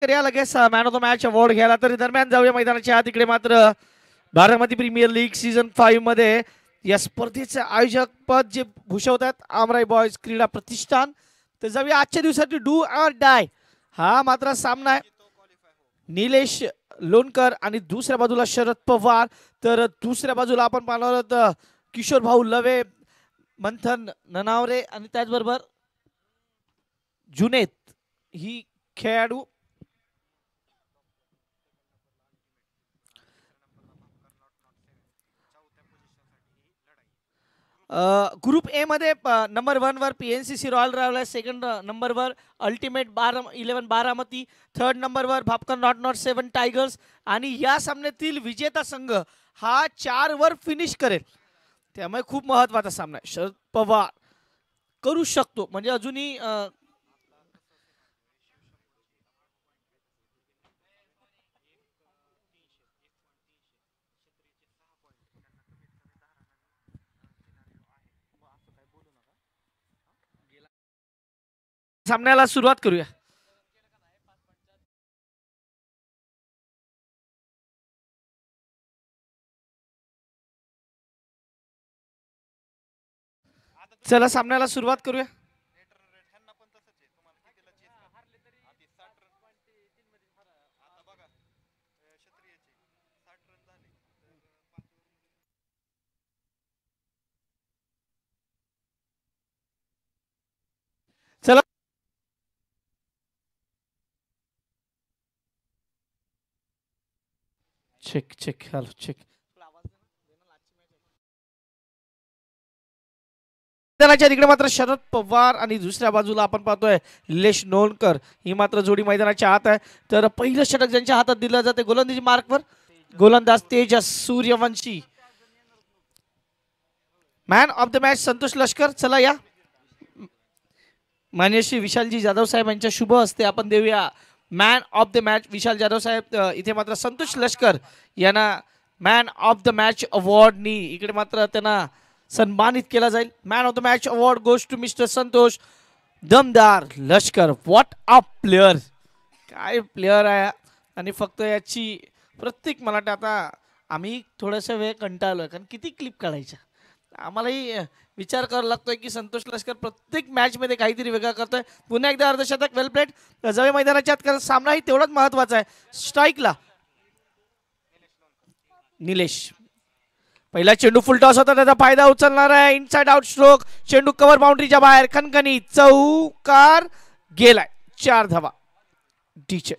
या लगेच man of the match award घ्यायला. तरी दरम्यान जाऊया मैदानाच्या आत. इकडे मात्र बारामती प्रीमियर लीग सीझन 5 मध्ये या स्पर्धेचे आयोजक पद जे भूषवतात आमराई बॉयज क्रीडा प्रतिष्ठान. तर जाऊया आजच्या दिवसाची डू ऑर डाय हा मात्र सामना आहे. निलेश लोणकर आणि दुसऱ्या बाजूला शरद पवार. तर दुसऱ्या बाजूला आपण पाहणार आहोत किशोर भाऊ लवे, मंथन ननावरे आणि त्याचबरोबर जुनेद ही खेळाडू. ग्रुप ए मध्ये नंबर 1 वर PNCC royal travellers, second number वर अल्टिमेट 11 बारामती, थर्ड नंबर वर भापकर नॉट 7 टायगर्स. आणि या सामन्यातील विजेता संघ हा 4 वर फिनिश करेल. त्यामुळे खूप महत्वाचा सामना आहे. शरद पवार करू शकतो म्हणजे अजूनही सामन्याला सुरुवात करूया. चला सामन्याला सुरुवात करूया. चला चेक चेक हॅलो चेक. तिकडे मात्र शरद पवार आणि दुसऱ्या बाजूला आपण पाहतोय निलेश नोणकर ही मात्र जोडी मैदानाच्या आत आहे. तर पहिलं षटक ज्यांच्या हातात दिलं जाते गोलंदाजी मार्कवर गोलंदाज Tejas Suryavanshi. Man of the match Santosh लष्कर. चला या मान्य श्री विशालजी जाधव साहेब यांच्या शुभ हस्ते आपण देऊया man of the match Vishal Jadhav साहेब. इथे मात्र संतोष लष्कर यांना मॅन ऑफ द मॅच अवॉर्डनी इकडे मात्र त्यांना सन्मानित केला जाईल. Man of the match award goes to mister Santosh दमदार लष्कर. व्हॉट अ प्लेयर, काय प्लेयर आहे. आणि फक्त याची प्रत्येक मला वाटतं आता आम्ही थोडासा वेळ कंटाळलोय कारण किती क्लिप काढायच्या. आम्हालाही विचार करावा लागतोय की संतोष लष्कर प्रत्येक मॅच मध्ये काहीतरी वेगळं करतोय. पुन्हा एकदा अर्धशतक वेल प्लेट. जवळ मैदानाच्या आत सामनाही तेवढाच महत्वाचा आहे. स्ट्राईकला निलेश. पहिला चेंडू फुल टॉस होता त्याचा फायदा उचलणार आहे. Inside out stroke. चेंडू कव्हर बाउंड्रीच्या बाहेर खणखणी चौकार गेलाय. 4 धावा डीचे.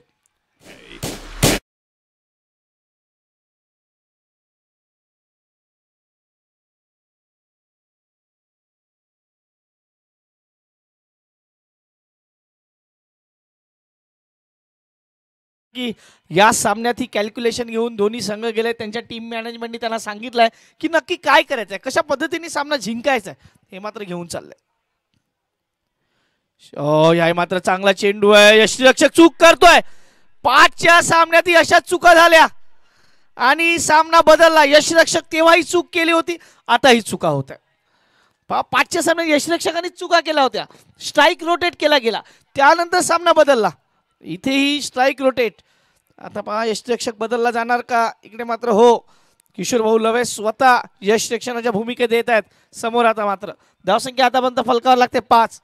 की या सामन्यात ही कॅल्क्युलेशन घेऊन दोन्ही संघ गेले. त्यांच्या टीम मॅनेजमेंटनी त्यांना सांगितलंय की नक्की काय करायचंय, कशा पद्धतीने सामना जिंकायचा हे मात्र घेऊन चाललंय. या मात्र चांगला चेंडू आहे. यष्टीरक्षक चूक करतोय. 5च्या सामन्यात अशा चुका झाल्या आणि सामना बदलला. यष्टीरक्षक तेव्हाही चूक केली होती, आता ही चुका होत आहे. 5च्या सामन्यात यष्टीरक्षकांनी चुका केल्या होत्या. स्ट्राईक रोटेट केला गेला, त्यानंतर सामना बदलला. इथेही स्ट्राईक रोटेट. आता पहा यष्टीरक्षक बदलला जाणार का. इकडे मात्र हो, किशोर भाऊ लवे स्वतः यष्टीरक्षणाच्या भूमिकेत येत आहेत समोर. आता मात्र धावसंख्या आतापर्यंत फलकावर लागते 5,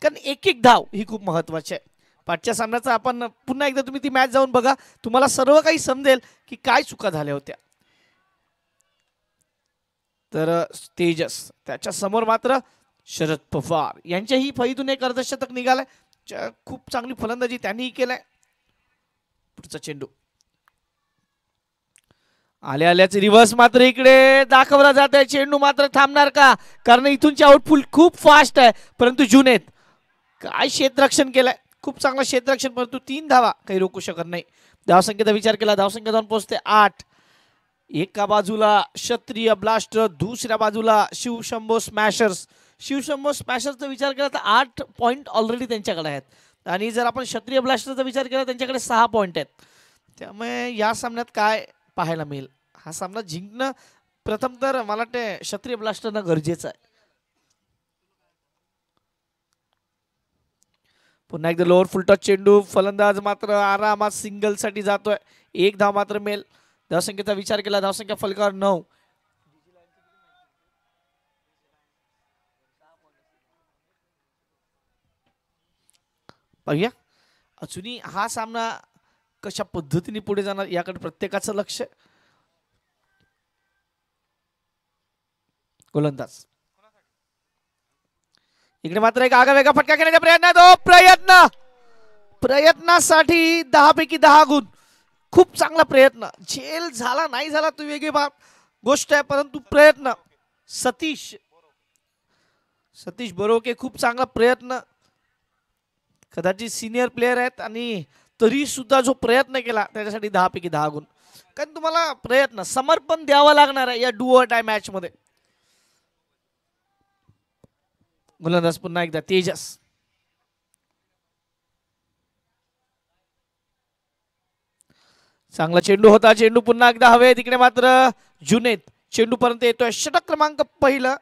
कारण एक धाव ही खूप महत्वाची आहे. 5च्या सामन्याचा आपण पुन्हा एकदा तुम्ही ती मॅच जाऊन बघा, तुम्हाला सर्व काही समजेल की काय चुका झाल्या होत्या. तर तेजस त्याच्या समोर मात्र शरद पवार यांच्याही फळीतून एक अर्धशतक निघालाय. खूप चांगली फलंदाजी त्यांनीही केलाय. पुढचा चेंडू आल्याचे रिव्हर्स मात्र इकडे दाखवला जात आहे. चेंडू मात्र थांबणार का, कारण इथूनचे आउटफुल खूप फास्ट आहे. परंतु जुनेद काय क्षेत्ररक्षण केलंय, खूप चांगलं क्षेत्ररक्षण, परंतु 3 धावा काही रोखू शकत नाही. धावसंख्येचा विचार केला, धावसंख्या जाऊन पोहोचते 8. एका बाजूला क्षत्रिय ब्लास्टर, दुसऱ्या बाजूला शिवशंभो स्मॅशर्स. शिवशंभो स्मॅशर्सचा विचार केला तर 8 पॉईंट ऑलरेडी त्यांच्याकडे आहेत. आणि जर आपण क्षत्रिय ब्लास्टरचा विचार केला त्यांच्याकडे 6 पॉईंट आहेत. त्यामुळे या सामन्यात काय पाहायला मिळेल, हा सामना जिंकणं प्रथम तर मला वाटतं क्षत्रिय ब्लास्टरनं गरजेचं आहे. पुन्हा एकदा लोअर फुल टॉस चेंडू. फलंदाज मात्र आरामात सिंगल साठी जातोय. एक धाव मात्र मिळेल. धावसंख्येचा विचार केला. धावसंख्या फलकावर 9. पाहूया अजूनही हा सामना कशा पद्धतीने पुढे जाणार याकडे प्रत्येकाचं लक्ष. गोलंदाज इकडे मात्र एक आगळावेगळा फटका घेण्याचा प्रयत्न. प्रयत्नासाठी 10 पैकी 10 गुण. खूप चांगला प्रयत्न. झेल झाला नाही झाला तो वेगळी गोष्ट आहे, परंतु प्रयत्न. सतीश बरोके खूप चांगला प्रयत्न. कदाचित सिनियर प्लेयर आहेत आणि तरी सुद्धा जो प्रयत्न केला त्याच्यासाठी 10 पैकी 10 गुण. कारण तुम्हाला प्रयत्न समर्पण द्यावं लागणार आहे या डू ऑर डाय मॅच मध्ये. गोलंदाज पुन्हा एकदा तेजस. चांगला चेंडू होता. चेंडू पुन्हा एकदा हवे. तिकडे मात्र जुनेद चेंडू पर्यंत येतोय. षटक क्रमांक पहिलं.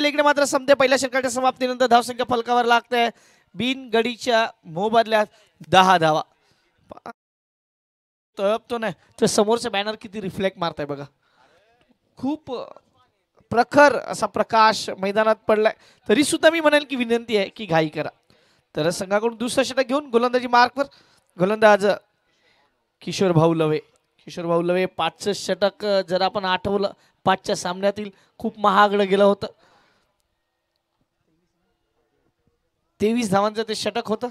इकडे मात्र समते. पहिल्या षटकाच्या समाप्तीनंतर धावसंख्या फलकावर लागते. बिन गडीच्या मोबदल्यात 10 धावा. तळपतो नाही तर समोरचा बॅनर किती रिफ्लेक्ट मारताय बघा. खूप प्रखर असा प्रकाश मैदानात पडलाय. तरी सुद्धा मी म्हणेल की विनंती आहे की घाई करा. तर संघाकडून दुसरं षटक घेऊन गोलंदाजी मार्कवर. गोलंदाज किशोर भाऊ लवे. 5चं षटक जर आपण आठवलं 5च्या सामन्यातील खूप महागडं गेलं होतं. 23 धावांचं ते षटक होतं.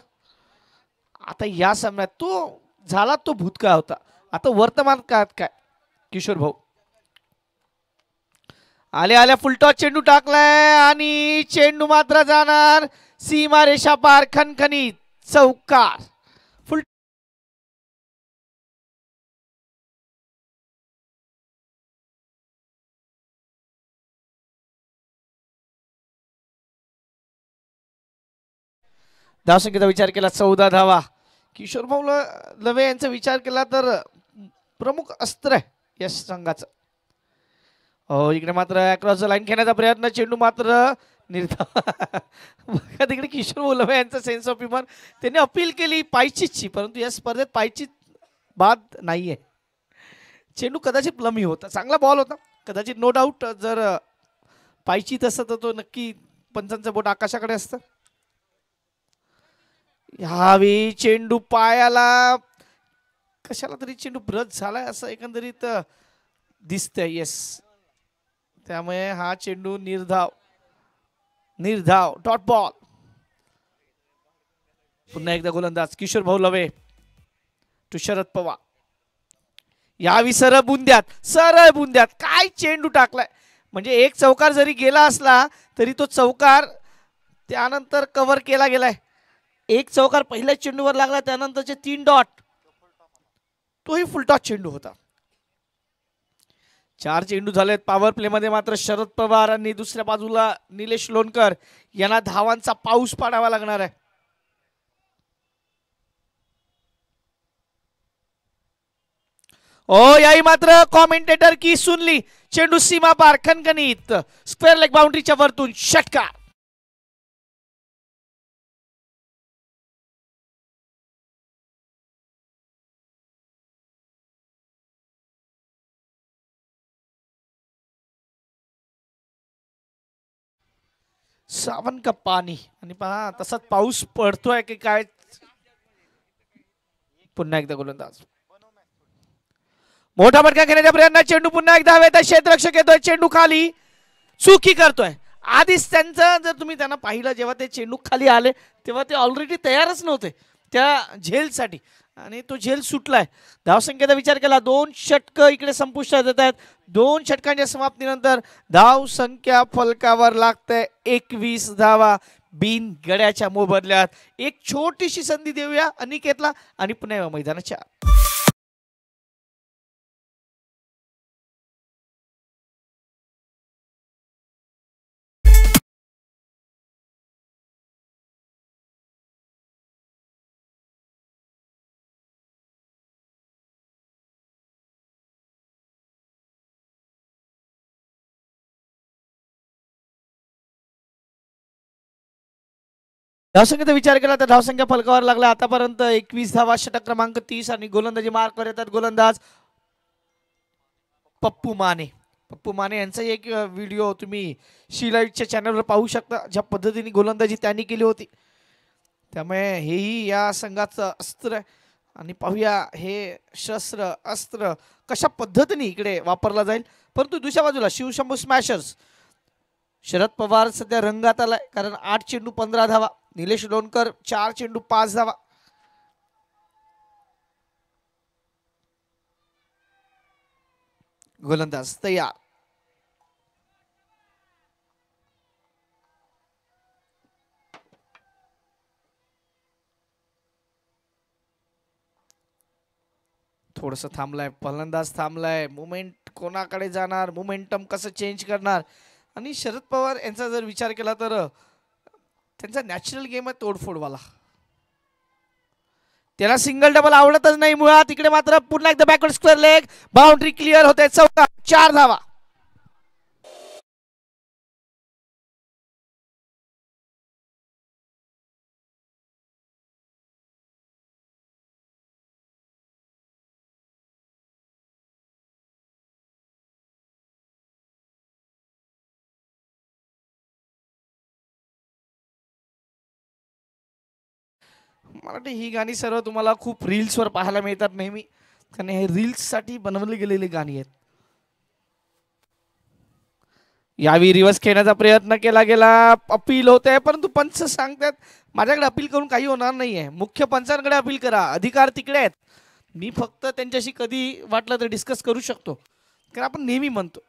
आता या सामन्यात तो झाला तो भूतकाळ होता. आता वर्तमान काळात काय. किशोर भाऊ आल्या फुलटॉस चेंडू टाकलाय आणि चेंडू मात्र जाणार सीमा रेषा पार. खणखणीत चौकार. फुल धावसंख्येचा विचार केला 14 धावा. किशोर भाऊ लवे यांचा विचार केला तर प्रमुख अस्त्र आहे या संघाचं. इकडे मात्र अक्रॉस द लाईन खेळण्याचा प्रयत्न. चेंडू मात्र निर्धाव. बघा तिकडे किशोर भाऊ लवे यांचा सेन्स ऑफ ह्युमर. त्यांनी अपील केली पायचीतची, परंतु या स्पर्धेत पायचीत बाद नाहीये. चेंडू कदाचित प्लमी होता. चांगला बॉल होता कदाचित, नो डाऊट. जर पायचीत असतं तर तो नक्की पंचांचं बोट आकाशाकडे असतं. ह्यावेळी चेंडू पायाला कशाला तरी चेंडू ब्रश झालाय असं एकंदरीत दिसतंय. येस, त्यामुळे हा चेंडू निर्धाव डॉट बॉल. पुन्हा एकदा गोलंदाज किशोर भाऊ लवे टू शरद पवार. यावी सरळ बुंद्यात काय चेंडू टाकलाय. म्हणजे एक चौकार जरी गेला असला तरी तो चौकार त्यानंतर कव्हर केला गेलाय. एक चौकार पहिल्या चेंडूवर लागला, त्यानंतरचे 3 डॉट तोही फुलटॉस चेंडू होता. 4 चेंडू झालेत पॉवर प्ले मध्ये. मात्र शरद पवार आणि दुसऱ्या बाजूला निलेश लोणकर यांना धावांचा पाऊस पाडावा लागणार आहे. याही मात्र कॉमेंटेटर की सुनली. चेंडू सीमा पार खणखणीत स्क्वेअर लेग बाउंड्रीच्या वरतून षटकार. सावन का पाणी. आणि पहा तसाच पाऊस पडतोय की काय. पुन्हा एकदा गोलंदाज मोठा फटका घेण्याच्या प्रयत्नात. चेंडू पुन्हा एकदा हवेत. क्षेत्ररक्षक येतोय. चेंडू खाली चुकी करतोय. आधीच त्यांचं जर तुम्ही त्यांना पाहिलं जेव्हा ते चेंडू खाली आले तेव्हा ते ऑलरेडी तयारच नव्हते त्या झेलसाठी आणि तो झेल सुटलाय. धावसंख्येचा विचार केला 2 षटक इकडे संपुष्टात येत आहेत. 2 षटकांच्या समाप्तीनंतर धावसंख्या फलकावर लागते 21 धावा बिन गड्याच्या मोबदल्यात. एक छोटीशी संधी देऊया अनिकेतला आणि पुन्हा मैदानाच्या धावसंख्येचा विचार केला तर धावसंख्या फलकावर लागला आतापर्यंत 21 धावा, षटक क्रमांक 30 आणि गोलंदाजी मार्कवर येतात गोलंदाज पप्पू माने. पप्पू माने यांचा एक व्हिडिओ तुम्ही शी लाईव्हच्या चॅनलवर पाहू शकता, ज्या पद्धतीने गोलंदाजी त्यांनी केली होती. त्यामुळे हेही या संघाचं अस्त्र आहे आणि पाहूया हे शस्त्र अस्त्र कशा पद्धतीने इकडे वापरला जाईल. परंतु दुसऱ्या बाजूला शिवशंभू स्मॅशर्स शरद पवार सध्या रंगात आलाय, कारण 8 चेंडू 15 धावा. निलेश लोणकर 4 चेंडू 5 धावा. गोलंदाज तयार. थोडस थांबलाय फलंदाज, थांबलाय. मुवमेंट कोणाकडे जाणार, मुमेंटम कसं चेंज करणार. आणि शरद पवार यांचा जर विचार केला तर त्यांचा नॅचरल गेम आहे तोडफोडवाला. त्याला सिंगल डबल आवडतच नाही मुळात. इकडे मात्र पुन्हा एकदा backward square leg, boundary clear होते. चौका, 4 धावा. मला वाटतं ही गाणी सर्व तुम्हाला खूप रील्सवर पाहायला मिळतात नेहमी, कारण हे रील्ससाठी बनवली गेलेली गाणी आहेत. यावेळी रिव्हर्स खेळण्याचा प्रयत्न केला गेला, अपील होते, परंतु पंच सांगतात माझ्याकडे अपील करून काही होणार नाहीये. मुख्य पंचांकडे अपील करा, अधिकार तिकडे आहेत. मी फक्त त्यांच्याशी कधी वाटलं तर डिस्कस करू शकतो. कारण आपण नेहमी म्हणतो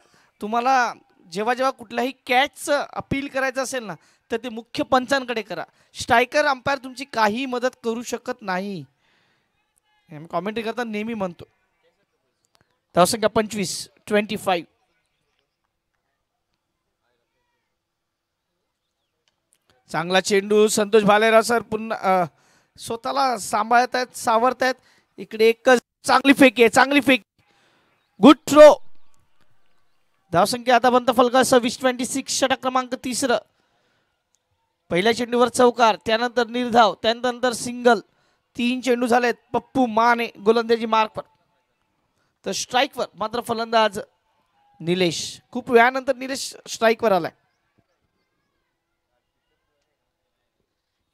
तुम्हाला जेव्हा जेव्हा कुठल्याही कॅचचं अपील करायचं असेल ना, तर ते मुख्य पंचांकडे करा. स्ट्रायकर अंपायर तुमची काही मदत करू शकत नाही. कॉमेंट्री करताना नेहमी म्हणतो. धावसंख्या 25. चांगला चेंडू संतोष भालेराव सर पुन्हा स्वतःला सांभाळत आहेत, सावरत आहेत. इकडे एकच चांगली फेक आहे, चांगली फेक, गुड थ्रो. धावसंख्या आतापर्यंत फलका 26. षटक क्रमांक 3. पहिल्या चेंडूवर चौकार, त्यानंतर निर्धाव, त्यानंतर सिंगल. 3 चेंडू झालेत. पप्पू माने गोलंदाजी मार्कवर, तर स्ट्राईकवर मात्र फलंदाज निलेश. खूप वेळानंतर निलेश स्ट्राईकवर आलाय.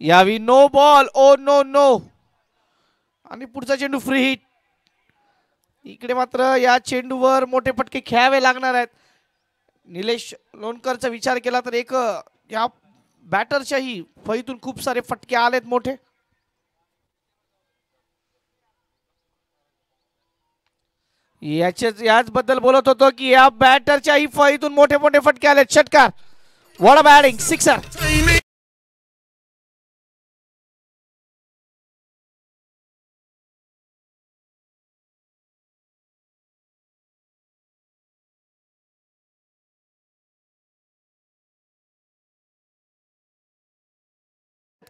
यावी no ball, oh no no. आणि पुढचा चेंडू फ्री हिट. इकडे मात्र या चेंडूवर मोठे फटके खेळावे लागणार आहेत. निलेश लोणकरचा विचार केला तर एक या बॅटरच्याही फळीतून खूप सारे फटके आलेत मोठे. याच बद्दल बोलत होतो की या बॅटरच्याही फळीतून मोठे मोठे फटके आलेत. षटकार, व्हाट अ बॅटिंग, सिक्सर.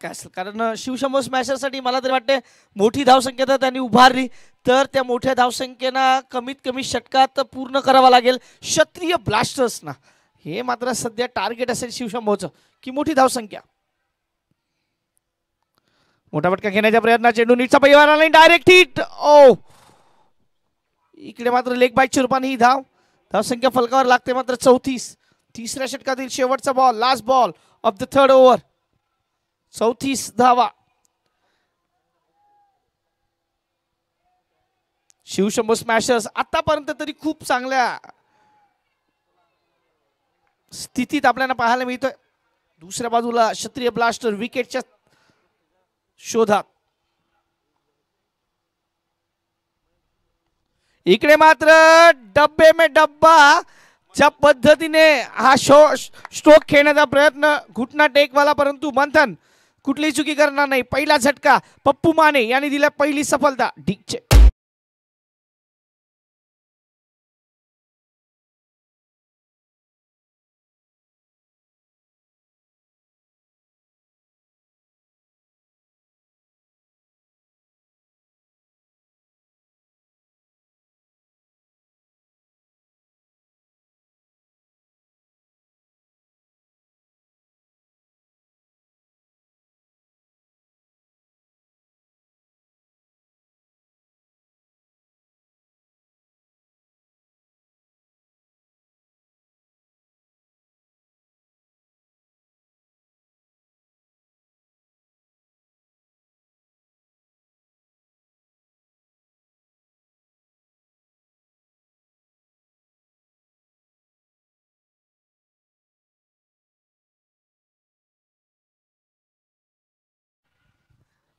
काय असेल, कारण शिवशंभू स्मॅशरसाठी मला तरी वाटते मोठी धावसंख्या तर त्यांनी उभारली तर त्या मोठ्या धावसंख्येनं कमीत कमी षटकात पूर्ण करावा लागेल क्षत्रिय ब्लास्टर्सना. हे मात्र सध्या टार्गेट असेल शिवशंभूचं की मोठी धावसंख्या. मोठा फटका घेण्याच्या प्रयत्नात चेंडू नीटचा पैवाना नाही, डायरेक्ट हिट. ओ, इकडे मात्र लेग बाईटच्या रूपाने ही धावसंख्या फलकावर लागते मात्र 34. तिसऱ्या षटकातील शेवटचा ball, last ball of the third over. 34 धावा. शिवशंभू स्मॅशर्स आतापर्यंत तरी खूप चांगल्या स्थितीत आपल्याला पाहायला मिळतोय. दुसऱ्या बाजूला क्षत्रिय ब्लास्टर विकेटच्या शोधात. इकडे मात्र डब्बे में डब्बा ज्या पद्धतीने हा स्ट्रोक खेळण्याचा प्रयत्न, घुटना टेकवाला, परंतु मंथन कुठलीही चुकी करणार नाही. पहिला झटका पप्पू माने यांनी दिला, पहिली सफलता. डिकचे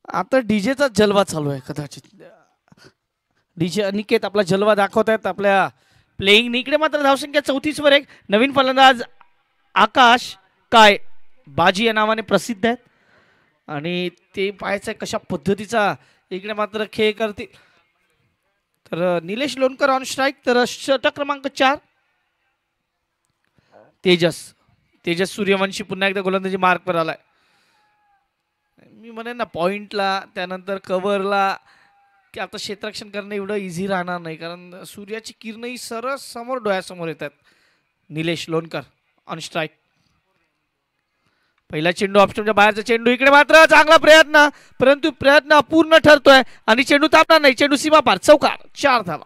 आता डीजेचा जलवा चालू आहे कदाचित. डीजे अनिकेत आपला जलवा दाखवत आहेत आपल्या प्लेइंग. इकडे मात्र धावसंख्या 34 वर एक. नवीन फलंदाज आकाश काय बाजी या नावाने प्रसिद्ध आहेत आणि ते पाहायचं कशा पद्धतीचा इकडे मात्र खेळ करतील. तर निलेश लोणकर ऑन स्ट्राईक. तर षटक क्रमांक 4 तेजस सूर्यवंशी पुन्हा एकदा गोलंदाजी मार्कवर आलाय. मी म्हणेन ना पॉइंटला त्यानंतर कव्हरला की आता क्षेत्ररक्षण करणं एवढं इझी राहणार नाही कारण सूर्याची किरणही सरळ समोर डोळ्यासमोर येतात. Nilesh Lonkar on strike. पहिला चेंडू ऑप्शनच्या बाहेरचा चेंडू. इकडे मात्र चांगला प्रयत्न परंतु प्रयत्न अपूर्ण ठरतोय आणि चेंडू थांबणार नाही. चेंडू सीमा पार. चौकार. 4 धावा.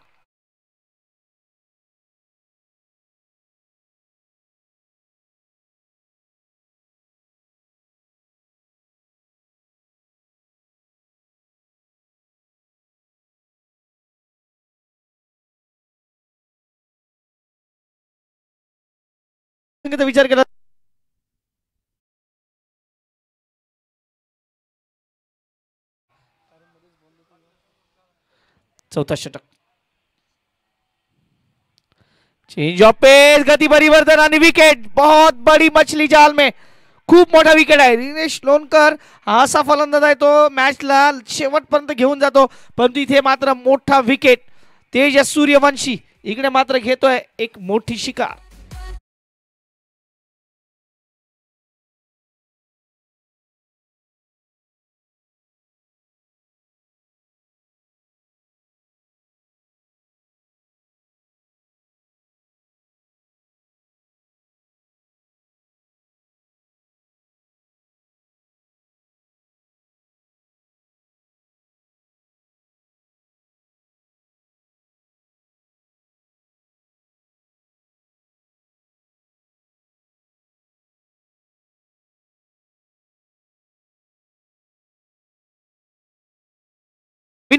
विचार केला चौथा षटक. चेंज ऑफ पेस गति परिवर्तन आणि विकेट. बहुत बड़ी मछली जाल में. खूप मोठा विकेट आहे. निलेश लोणकर हा असा फलंदाज आहे तो मॅचला शेवटपर्यंत घेऊन जातो परंतु इथे मात्र मोठा विकेट. तेजस सूर्यवंशी इकडे मात्र घेतोय एक मोठी शिकार.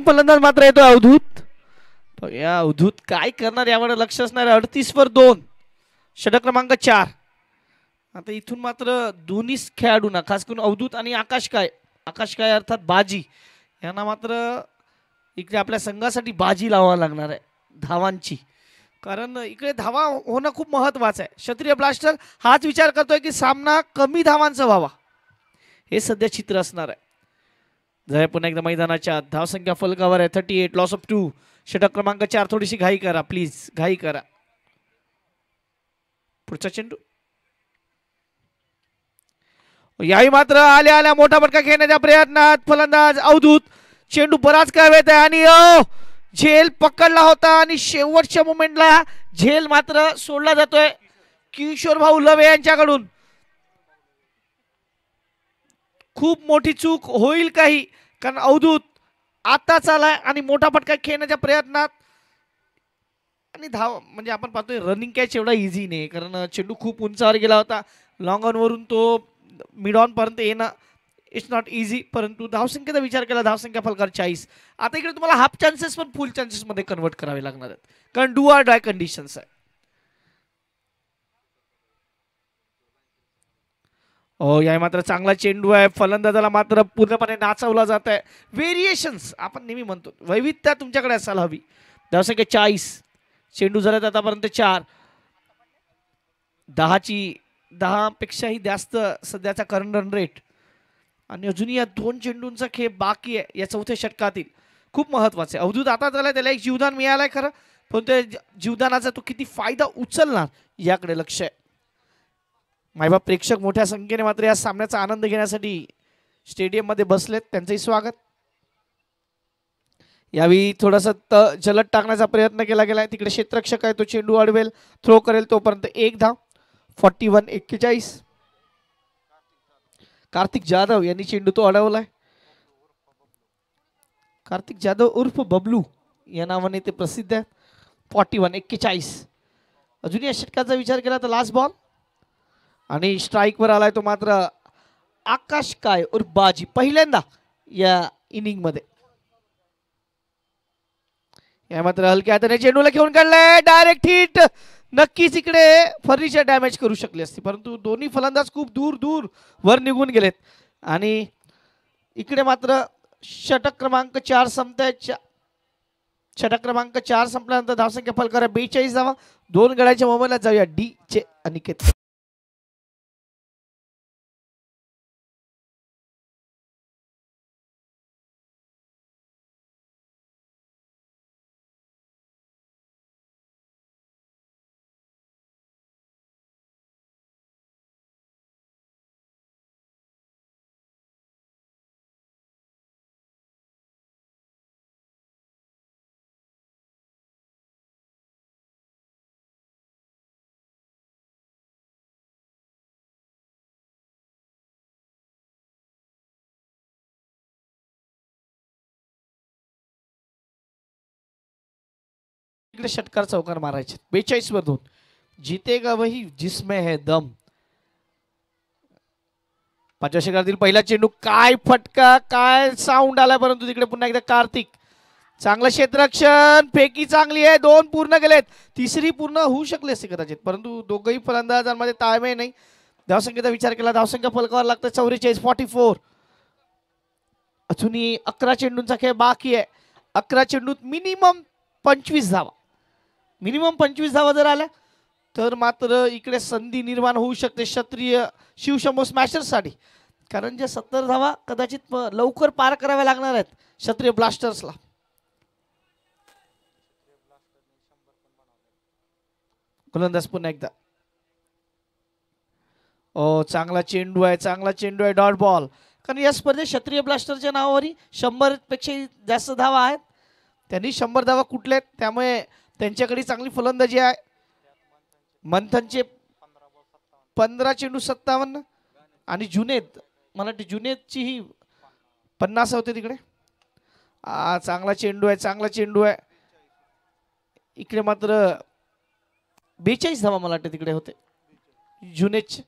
फलंदाज मात्र येतो अवधूत. या अवधूत काय करणार यावर लक्ष असणार. 38 वर 2. षटक क्रमांक 4. आता इथून मात्र दोन्ही खेळाडूंना खास करून अवधूत आणि आकाश काय अर्थात बाजी यांना मात्र इकडे आपल्या संघासाठी बाजी लावावी लागणार आहे धावांची कारण इकडे धावा होणं खूप महत्वाचं आहे. क्षत्रिय ब्लास्टर हाच विचार करतोय की सामना कमी धावांचा व्हावा. हे सध्या चित्र असणार आहे. जय पुन्हा एकदा मैदानाच्या धावसंख्या फलकावर आहे 38. Loss of 2. षटक क्रमांक 4. थोडीशी घाई करा प्लीज. घाई करा. पुढचा चेंडू. याही मात्र आल्या मोठा फटका खेळण्याच्या प्रयत्नात फलंदाज अवधूत. चेंडू बराच काळ वेळ आहे आणि झेल पकडला होता आणि शेवटच्या मोमेंटला झेल मात्र सोडला जातोय किशोर भाऊ लवे यांच्याकडून. खूप मोठी चूक होईल काही कारण अवधूत आताच आलाय आणि मोठा फटका खेळण्याच्या प्रयत्नात आणि धाव म्हणजे आपण पाहतोय रनिंग कॅच एवढा इझी नाही कारण चेंडू खूप उंचावर गेला होता. लॉंग ऑन वरून तो मिड ऑन पर्यंत येणं इट्स नॉट इझी परंतु धावसंख्येचा विचार केला धावसंख्या फलकार 40. आता इकडे तुम्हाला हाफ चान्सेस पण फुल चान्सेस मध्ये कन्वर्ट करावे लागणार आहेत कारण डू आर डाय कंडिशन्स आहे. या मात्र चांगला चेंडू आहे. फलंदाजाला मात्र पूर्णपणे नाचवला जात आहे. व्हेरिएशन्स आपण नेहमी म्हणतो वैविध्य तुमच्याकडे असायला हवी. धावसंख्या 40. चेंडू झाल्यात आतापर्यंत 4. 10 पेक्षाही जास्त सध्याचा करंट रन रेट आणि अजूनही या 2 चेंडूंचा खेळ बाकी आहे या चौथ्या षटकातील. खूप महत्वाचं आहे. अवधूत आता झालाय त्याला एक जीवदान मिळालंय खरं पण त्या जीवदानाचा तो किती फायदा उचलणार याकडे लक्ष आहे. मायबाप प्रेक्षक मोठ्या संख्येने मात्र या सामन्याचा आनंद घेण्यासाठी स्टेडियम मध्ये बसलेत. त्यांचंही स्वागत. यावेळी थोडासा जलद टाकण्याचा प्रयत्न केला गेलाय. तिकडे क्षेत्ररक्षक आहे तो चेंडू अडवेल थ्रो करेल तोपर्यंत 1 धाव. 41-41. कार्तिक जाधव यांनी चेंडू तो अडवलाय. कार्तिक जाधव उर्फ बबलू या नावाने ते प्रसिद्ध आहे. 41-41. अजून या षटकाचा विचार केला तर लास्ट बॉल आणि स्ट्राइक वर आलाय तो मात्र आकाश काय उर्फ बाजी पहिल्यांदा या इनिंग मध्ये. या मात्र हलक्या हाताने चेंडूला घेऊन काढलाय. Direct hit. नक्कीच इकडे फर्निचर डॅमेज करू शकली असती परंतु दोन्ही फलंदाज खूप दूर वर निघून गेलेत आणि इकडे मात्र षटक क्रमांक 4 संपताय. षटक क्रमांक 4 संपल्यानंतर धावसंख्या फलकावर 42 धावा. 2 गड्यांच्या मोबाईलला जाऊया डी चे अनिकेत. इकडे षटकार चौकार मारायचे. 42 वर 2. जीतेगा वही जिसमें है दम. 5व्या षटकातील पहिला चेंडू. काय फटका, काय साऊंड आलाय. परंतु तिकडे पुन्हा एकदा कार्तिक. चांगलं क्षेत्ररक्षण. फेकी चांगली आहे. 2 पूर्ण केलेत. तिसरी पूर्ण होऊ शकली असते कदाचित, परंतु दोघही फलंदाजांमध्ये ताळमेळ नाही. धावसंख्येचा विचार केला. धावसंख्या फलकावर लागतं 44. 44. अजूनही 11 चेंडूंचा खेळ बाकी आहे. 11 चेंडूत मिनिमम 25 धावा. मिनिमम 25 धावा जर आल्या तर मात्र इकडे संधी निर्माण होऊ शकते क्षत्रिय शिवशंभो स्मॅशर्ससाठी. कारण जे 70 धावा कदाचित लवकर पार कराव्या लागणार आहेत क्षत्रिय ब्लास्टर्सला. गोलंदाज पुन्हा एकदा. चांगला चेंडू आहे. चांगला चेंडू आहे. Dot ball. कारण या स्पर्धेत क्षत्रिय ब्लास्टरच्या नावावर 100 पेक्षा जास्त धावा आहेत. त्यांनी 100 धावा कुठल्यात, त्यामुळे त्यांच्याकडे चांगली फलंदाजी आहे. मंथनचे 15 चेंडू 57 आणि जुनेद, मला वाटते जुनेदची ही 50 होते तिकडे. चांगला चेंडू आहे. चांगला चेंडू आहे. इकडे मात्र 42 धावा मला वाटते तिकडे होते जुनेदचे.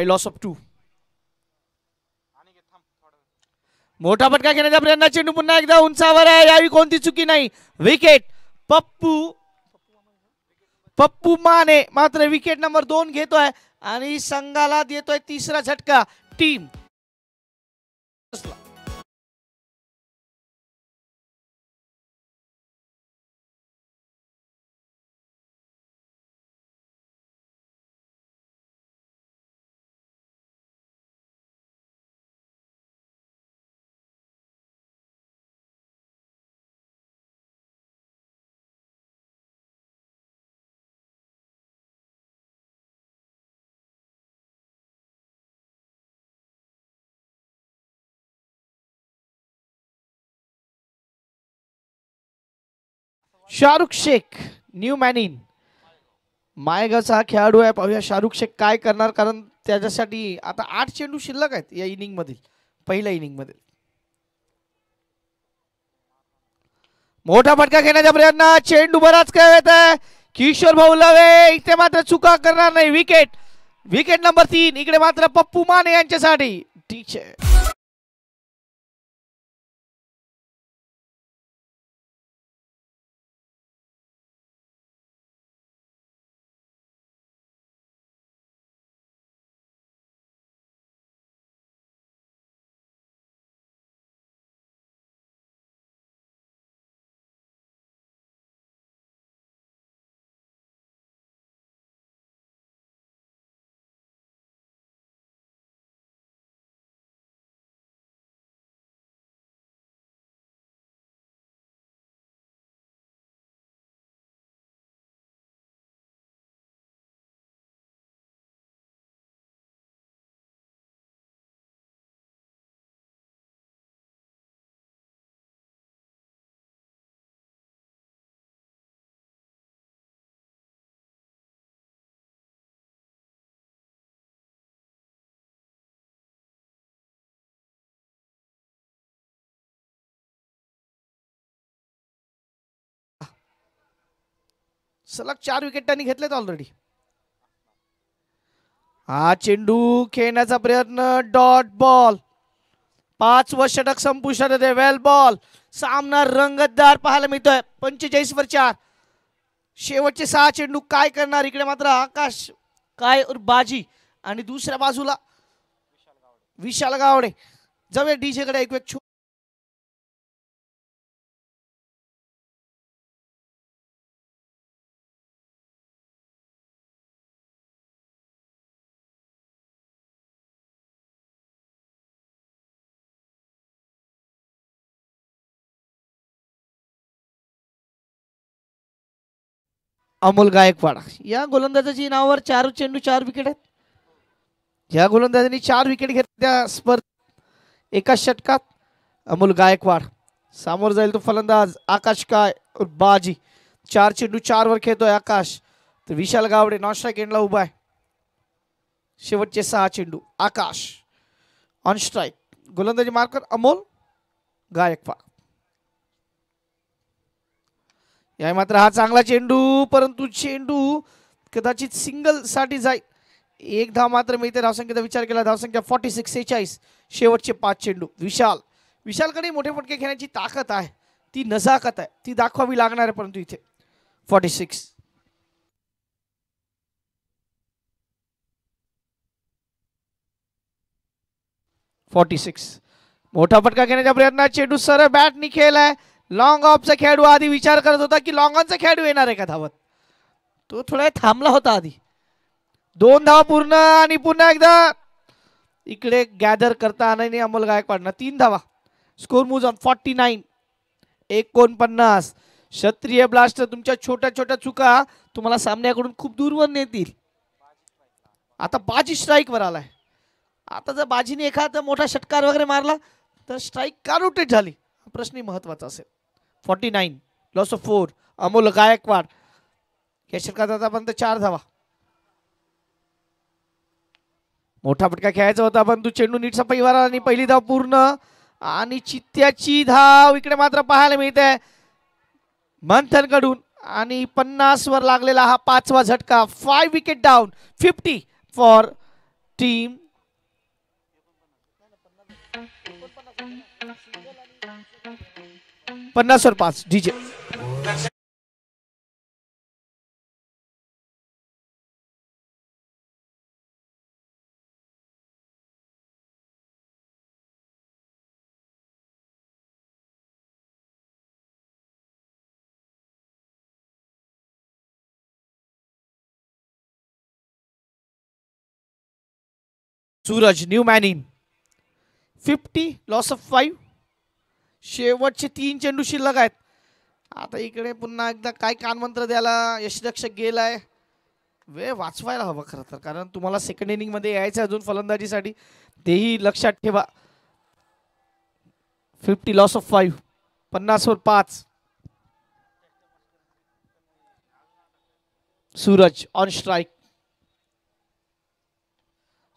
Loss of 2. मोठा फटका घेण्याचा प्रयत्न. चेंडू पुन्हा एकदा उंचावर आहे. यावेळी कोणती चुकी नाही. विकेट. पप्पू माने मात्र विकेट नंबर 2 घेतोय आणि संघाला देतोय तिसरा झटका. Team Shahrukh Shaikh new man in. मायगावचा हा खेळाडू आहे. पाहूया शाहरुख शेख काय करणार, कारण त्याच्यासाठी आता 8 चेंडू शिल्लक आहेत या इनिंग मधील, पहिल्या इनिंग मध्ये. मोठा फटका घेण्याचा प्रयत्न. चेंडू बराच काय येत आहे. किशोर भाऊ लवे इथे मात्र चुका करणार नाही. विकेट. विकेट नंबर 3 इकडे मात्र पप्पू माने यांच्यासाठी. ठीक आहे. सलग 4 विकेटांनी घेतलेत ऑलरेडी. हा चेंडू खेळण्याचा प्रयत्न, डॉट बॉल. 5वं षटक संपुष्टात येते. वेल बॉल. सामना रंगतदार पाहायला मिळतोय. 45 वर 4. शेवटचे 6 चेंडू काय करणार. इकडे मात्र आकाश काय बाजी आणि दुसऱ्या बाजूला विशाल गावडे. जाऊया डीजे कडे. एक अमोल गायकवाड या गोलंदाजाची नावावर 4 चेंडू 4 विकेट आहेत. या गोलंदाजांनी 4 विकेट घेतल्या स्पर्धेत एका षटकात. अमोल गायकवाड समोर जाईल तो फलंदाज आकाश काय बाजी. 4 चेंडू 4 वर खेळतोय आकाश. तर विशाल गावडे नॉन स्ट्राईक एंडला उभा आहे. शेवटचे 6 चेंडू आकाश ऑन स्ट्राईक. गोलंदाजी मार्कर अमोल गायकवाड. या मात्र हा चांगला चेंडू, परंतु चेंडू कदाचित सिंगल साठी जाईल. 1 धाव मात्र मिळते. धावसंख्येचा विचार केला धावसंख्या 46. शेवटचे 5 चेंडू. विशालकडे मोठे फटके खेळण्याची ताकद आहे. ती नजाकत आहे. ती दाखवावी लागणार आहे. परंतु इथे 46 मोठा फटका घेण्याच्या प्रयत्नात चेंडू सरळ बॅटनी खेळलाय. लॉंग ऑफचा खेळाडू आधी विचार करत होता की लॉंग ऑनचा खेळाडू येणार आहे का धावत. तो थोडा थांबला होता आधी. 2 धावा पूर्ण आणि पुन्हा एकदा इकडे गॅदर करता आला नाही अमोल गायकवाडनं. 3 धावा. Score moves on 49. 49. क्षत्रिय ब्लास्टर तुमच्या छोट्या छोट्या चुका तुम्हाला सामन्याकडून खूप दूरवर नेतील. आता बाजी स्ट्राईक वर आलाय. आता जर बाजीने एखादा मोठा षटकार वगैरे मारला तर स्ट्राईक का रोटेट झाली प्रश्न महत्वाचा असेल. 49 लॉस ऑफ 4. अमोल गायकवाड या षटकात आतापर्यंत 4 धावा. मोठा फटका खेळायचा होता पण तू चेंडू नीट सफाईवर आणि पहिली धाव पूर्ण आणि चित्त्याची धाव इकडे मात्र पाहायला मिळते मंथन कडून. आणि 50 वर लागलेला हा 5वा झटका. 5 विकेट डाऊन. 50 for team. 50 वर 5 DJ. Suraj new man in. 50 loss of 5. शेवटचे 3 चेंडू शिल्लक आहेत. आता इकडे पुन्हा एकदा काय कानमंत्र द्यायला यशरक्षक गेलाय. वेळ वाचवायला हवं खरं तर, कारण तुम्हाला सेकंड इनिंग मध्ये यायचं अजून फलंदाजीसाठी. तेही लक्षात ठेवा. 50 लॉस ऑफ 5. 50 वर 5. Suraj on strike.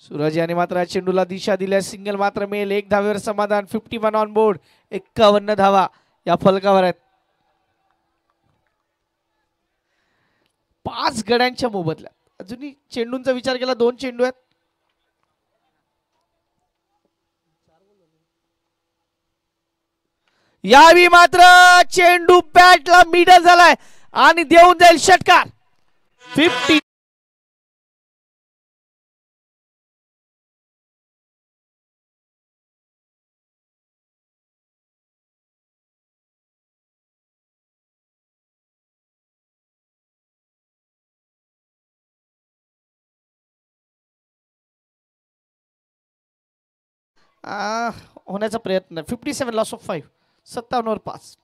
सूरज याने मात्र चेंडूला दिशा दिल्या. सिंगल मात्र मिळेल. 1 धावेवर समाधान. 51 ऑन बोर्ड. 51 धावा या फलकावर आहेत. 5 गड्यांच्या मोबदल्यात. अजूनही चेंडूंचा विचार केला 2 चेंडू आहेत. यावी मात्र चेंडू बॅटला मिडल झालाय आणि देऊन जाईल षटकार. 50. होण्याचा प्रयत्न. 57 लॉस ऑफ 5. 57 वर 5.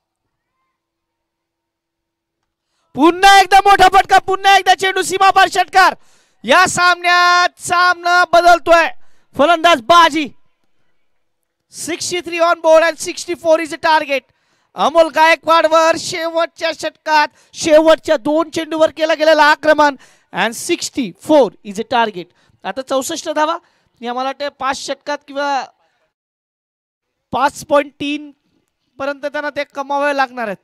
पुन्हा एकदा मोठा फटका. पुन्हा एकदा चेंडू सीमापार षटकार. या सामन्यात सामना बदलतोय. फलंदाज बाजी. 63 on board and 64 is a target. Amol Gaikwad वर शेवटच्या षटकात शेवटच्या 2 चेंडूवर केला गेलेला आक्रमण अँड 64 इज अ टार्गेट. आता 64 धावा. मला वाटतं 5 षटकात किंवा 5.3 पर्यंत त्यांना ते कमावे लागणार आहेत.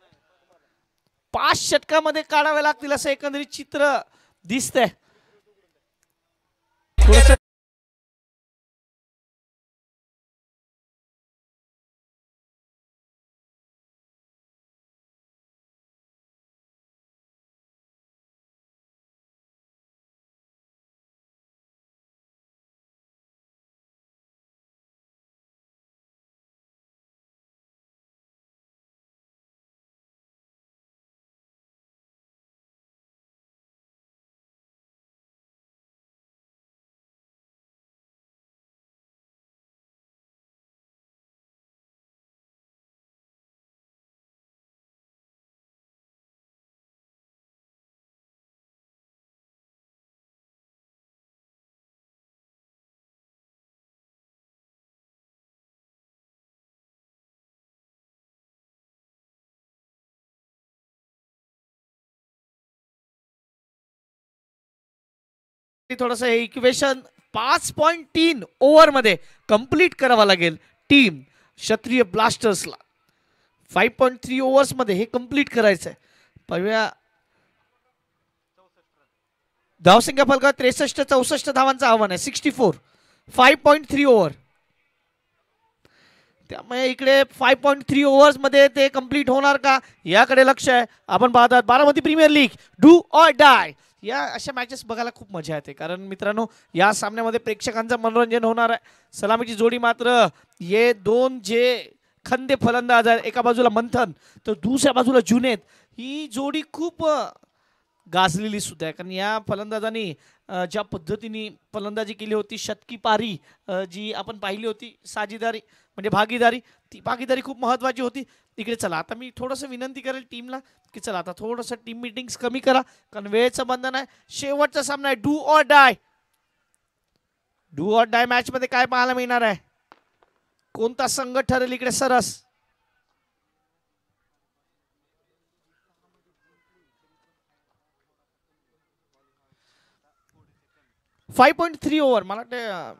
5 षटकामध्ये काढावे लागतील असं एकंदरीत चित्र दिसतंय. थोडस हे इक्वेशन 5.3 ओव्हर मध्ये कंप्लीट करावा लागेल टीम क्षत्रिय ब्लास्टर्सला. 5.3 ओव्हर्स मध्ये हे कंप्लीट करायचं आहे. पाहूया धावसंख्या फलकावर 63-64 धावांचं आव्हान आहे. 64 5.3 ओव्हर. त्यामुळे इकडे 5.3 ओव्हर्स मध्ये ते कंप्लीट होणार का याकडे लक्ष आहे. आपण पाहतात Baramati premier league do or die. या अशा मॅचेस बघायला खूप मजा येते कारण मित्रांनो या सामन्यामध्ये प्रेक्षकांचं मनोरंजन होणार आहे. सलामीची जोडी मात्र ये दोन जे खंदे फलंदाज आहेत एका बाजूला मंथन तर दुसऱ्या बाजूला जुनेद. ही जोडी खूप गाजलेली सुद्धा आहे कारण या फलंदाजांनी ज्या पद्धतीने फलंदाजी केली होती शतकी पारी जी आपण पाहिली होती साझेदारी म्हणजे भागीदारी ती भागीदारी खूप महत्त्वाची होती. इकडे चला आता मी थोडंसं विनंती करेल टीमला की चला आता थोडंसं टीम मीटिंग्स कमी करा कारण वेळेचं बंधन आहे. शेवटचा सामना आहे do or dye. Do or dye match मध्ये काय पाहायला मिळणार आहे कोणता संघ ठरेल इकडे सरस. 5.3 ओव्हर मला वाटतं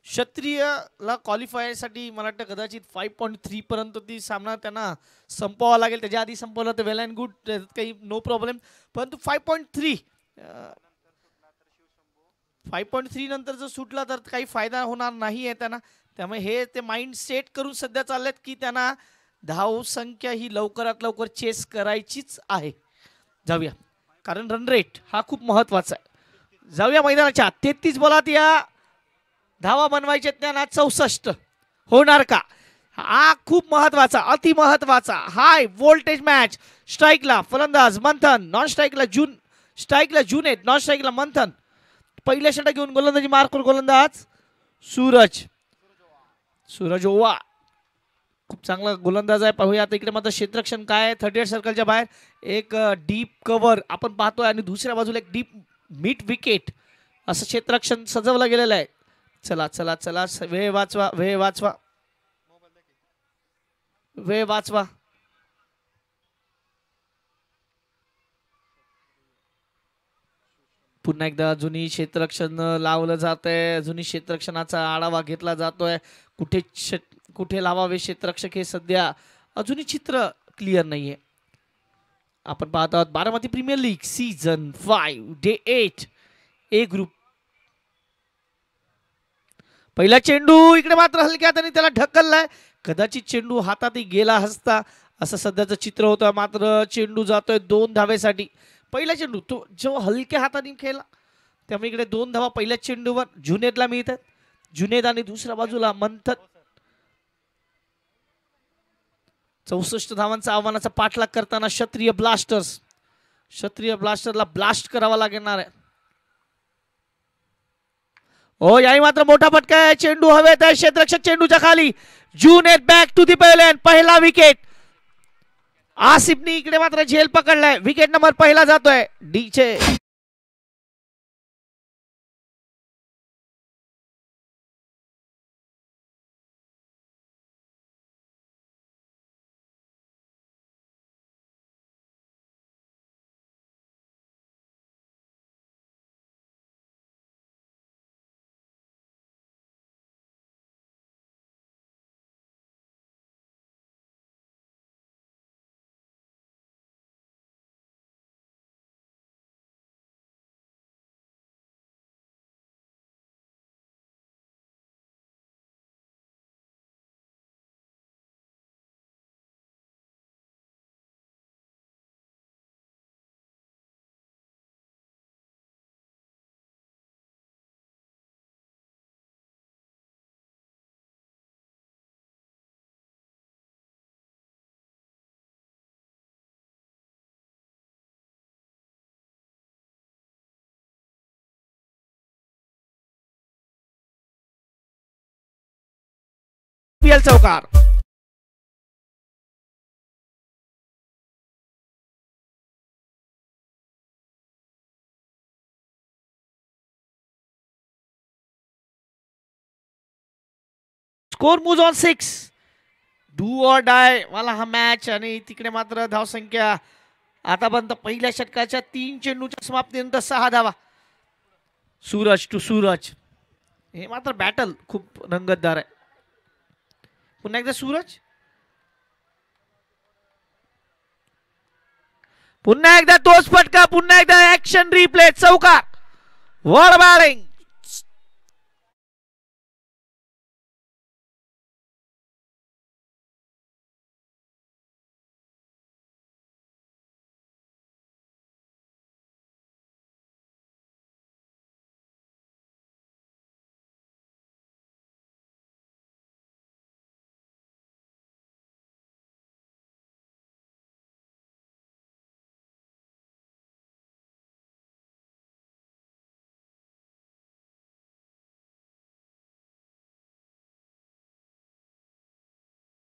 क्षत्रियला क्वालिफायर साठी मला वाटतं कदाचित 5.3 पर्यंत ती सामना त्यांना संपवावा लागेल. त्याच्या आधी संपवलं तर वेल अँड गुड काही नो प्रॉब्लेम. परंतु 5.3 नंतर जर सुटला तर काही फायदा होणार नाही आहे त्यांना. त्यामुळे हे ते माइंड सेट करून सध्या चाललेत की त्यांना धाव संख्या ही लवकरात लवकर चेस करायचीच आहे. जाऊया कारण रन रेट हा खूप महत्वाचा आहे. जाऊया मैदानाच्या 33 बॉलात या धावा बनवायचे त्यांना 64 होणार का हा खूप महत्वाचा अति महत्वाचा हाय व्होल्टेज मॅच. स्ट्राईकला फलंदाज मंथन नॉन स्ट्राईकला जुनेद नॉन स्ट्राईकला मंथन. पहिल्या षटक घेऊन गोलंदाजी मार्कवर गोलंदाज सूरज ओवा खूप चांगला गोलंदाज आहे. पाहूया आता इकडे मात्र क्षेत्ररक्षण काय आहे 38 सर्कलच्या बाहेर एक डीप कव्हर आपण पाहतोय आणि दुसऱ्या बाजूला एक डीप मिड विकेट असं क्षेत्ररक्षण सजवलं गेलेलं आहे. चला चला चला वेळ वाचवा पुन्हा एकदा जुनी क्षेत्ररक्षण लावलं जात आहे. जुनी क्षेत्ररक्षणाचा आढावा घेतला जातोय. कुठे लावावे क्षेत्ररक्षक हे सध्या अजूनही चित्र क्लिअर नाहीये. आपण पाहत आहोत Baramati premier league season 5 day 8 A group. पहिला चेंडू इकडे मात्र हलक्यात आणि त्याला ढकललाय. कदाचित चेंडू हातातही गेला असता असं सध्याचं चित्र होतं. मात्र चेंडू जातोय 2 धावेसाठी. पहिला चेंडू तो जेव्हा हलक्या हाताने खेळला त्यामुळे इकडे 2 धावा पहिल्या चेंडूवर जुनेदला मिळतात. जुनेद आणि दुसऱ्या बाजूला मंथन 64 धावांचा आव्हानाचा पाठलाग करताना क्षत्रिय ब्लास्टरला ब्लास्ट करावा लागणार आहे. हो याही मात्र मोठा फटका आहे. चेंडू हवेत आहे. क्षेत्ररक्षक चेंडूच्या खाली. Junaid back to the pavilion. पहिला विकेट. आसिफनी इकडे मात्र झेल पकडलाय. विकेट नंबर पहिला जातोय डीचे. चौकार. Score moves on 6. Do or डाय वाला हा मॅच आणि तिकडे मात्र धावसंख्या आतापर्यंत पहिल्या षटकाच्या 3 चेंडूच्या समाप्तीनंतर 6 धावा. सूरज टू सूरज, हे मात्र बॅटल खूप रंगतदार आहे. पुन्हा एकदा सूरज, पुन्हा एकदा तोच फटका, पुन्हा एकदा ऍक्शन रिप्ले, चौकार. वर बॅटिंग.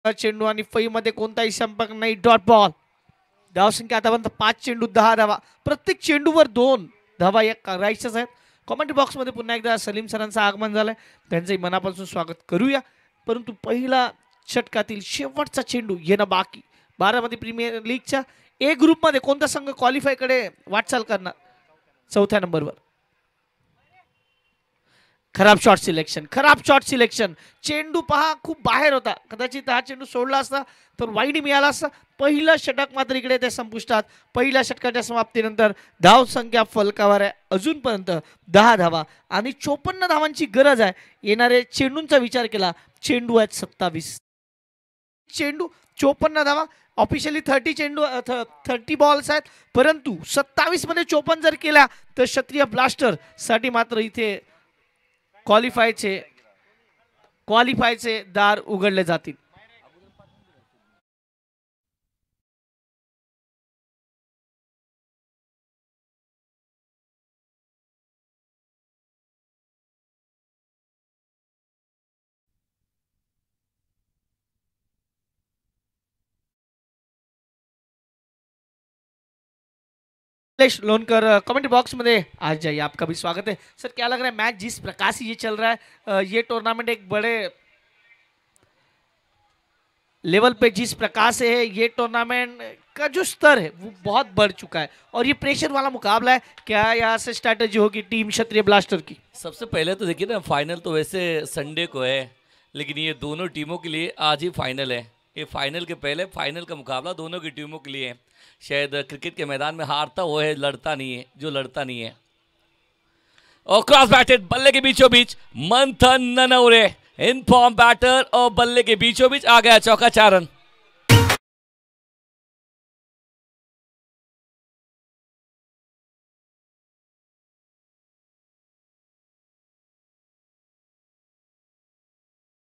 चेंडू आणि फई मध्ये कोणताही संपर्क नाही. Dot ball. धावसंख्या आतापर्यंत 5 चेंडू 10 धावा. प्रत्येक चेंडूवर 2 धावा या करायच्याच आहेत. कमेंट बॉक्समध्ये पुन्हा एकदा सलीम सरांचं आगमन झालंय, त्यांचंही मनापासून स्वागत करूया. परंतु पहिला षटकातील शेवटचा चेंडू येणं बाकी. बारामती प्रीमियर लीगच्या ए ग्रुपमध्ये कोणता संघ क्वालिफायकडे वाटचाल करणार? चौथ्या नंबरवर. खराब शॉट सिलेक्शन, खराब शॉट सिलेक्शन. चेंडू पहा खूप बाहेर होता, कदाचित हा चेंडू सोडला असता तर वाईड मिळाला असता. पहिलं षटक मात्र इकडे ते संपुष्टात. पहिल्या षटकाच्या समाप्तीनंतर धाव संख्या फलकावर आहे अजूनपर्यंत 10 धावा आणि 54 धावांची गरज आहे. येणारे चेंडूंचा विचार केला, चेंडू आहेत 27 चेंडू 54 धावा. ऑफिशियली 30 बॉल्स आहेत, परंतु 27 मध्ये 54 जर केल्या तर क्षत्रिय ब्लास्टर साठी मात्र इथे क्वालिफायचे दार उघडले जातील. लोनकर कमेंट बॉक्स में आ जाइए, आपका भी स्वागत है सर. क्या लग रहा है मैच जिस प्रकार से ये चल रहा है, ये टूर्नामेंट एक बड़े लेवल पे जिस प्रकार से है, ये टूर्नामेंट का जो स्तर है वो बहुत बढ़ चुका है और ये प्रेशर वाला मुकाबला है. क्या यहाँ से स्ट्रैटेजी होगी टीम क्षत्रिय ब्लास्टर की? सबसे पहले तो देखिए ना, फाइनल तो वैसे संडे को है, लेकिन ये दोनों टीमों के लिए आज ही फाइनल है. ये फाइनल के पहले फाइनल का मुकाबला दोनों की टीमों के लिए है. शायद क्रिकेट के मैदान में हारता वो है, लड़ता नहीं है जो लड़ता नहीं है. और क्रॉस बैटेड, बल्ले के बीचों बीच Manthan Nanore, in form batter और बल्ले के बीचों बीच आ गया चौका. 4 रन.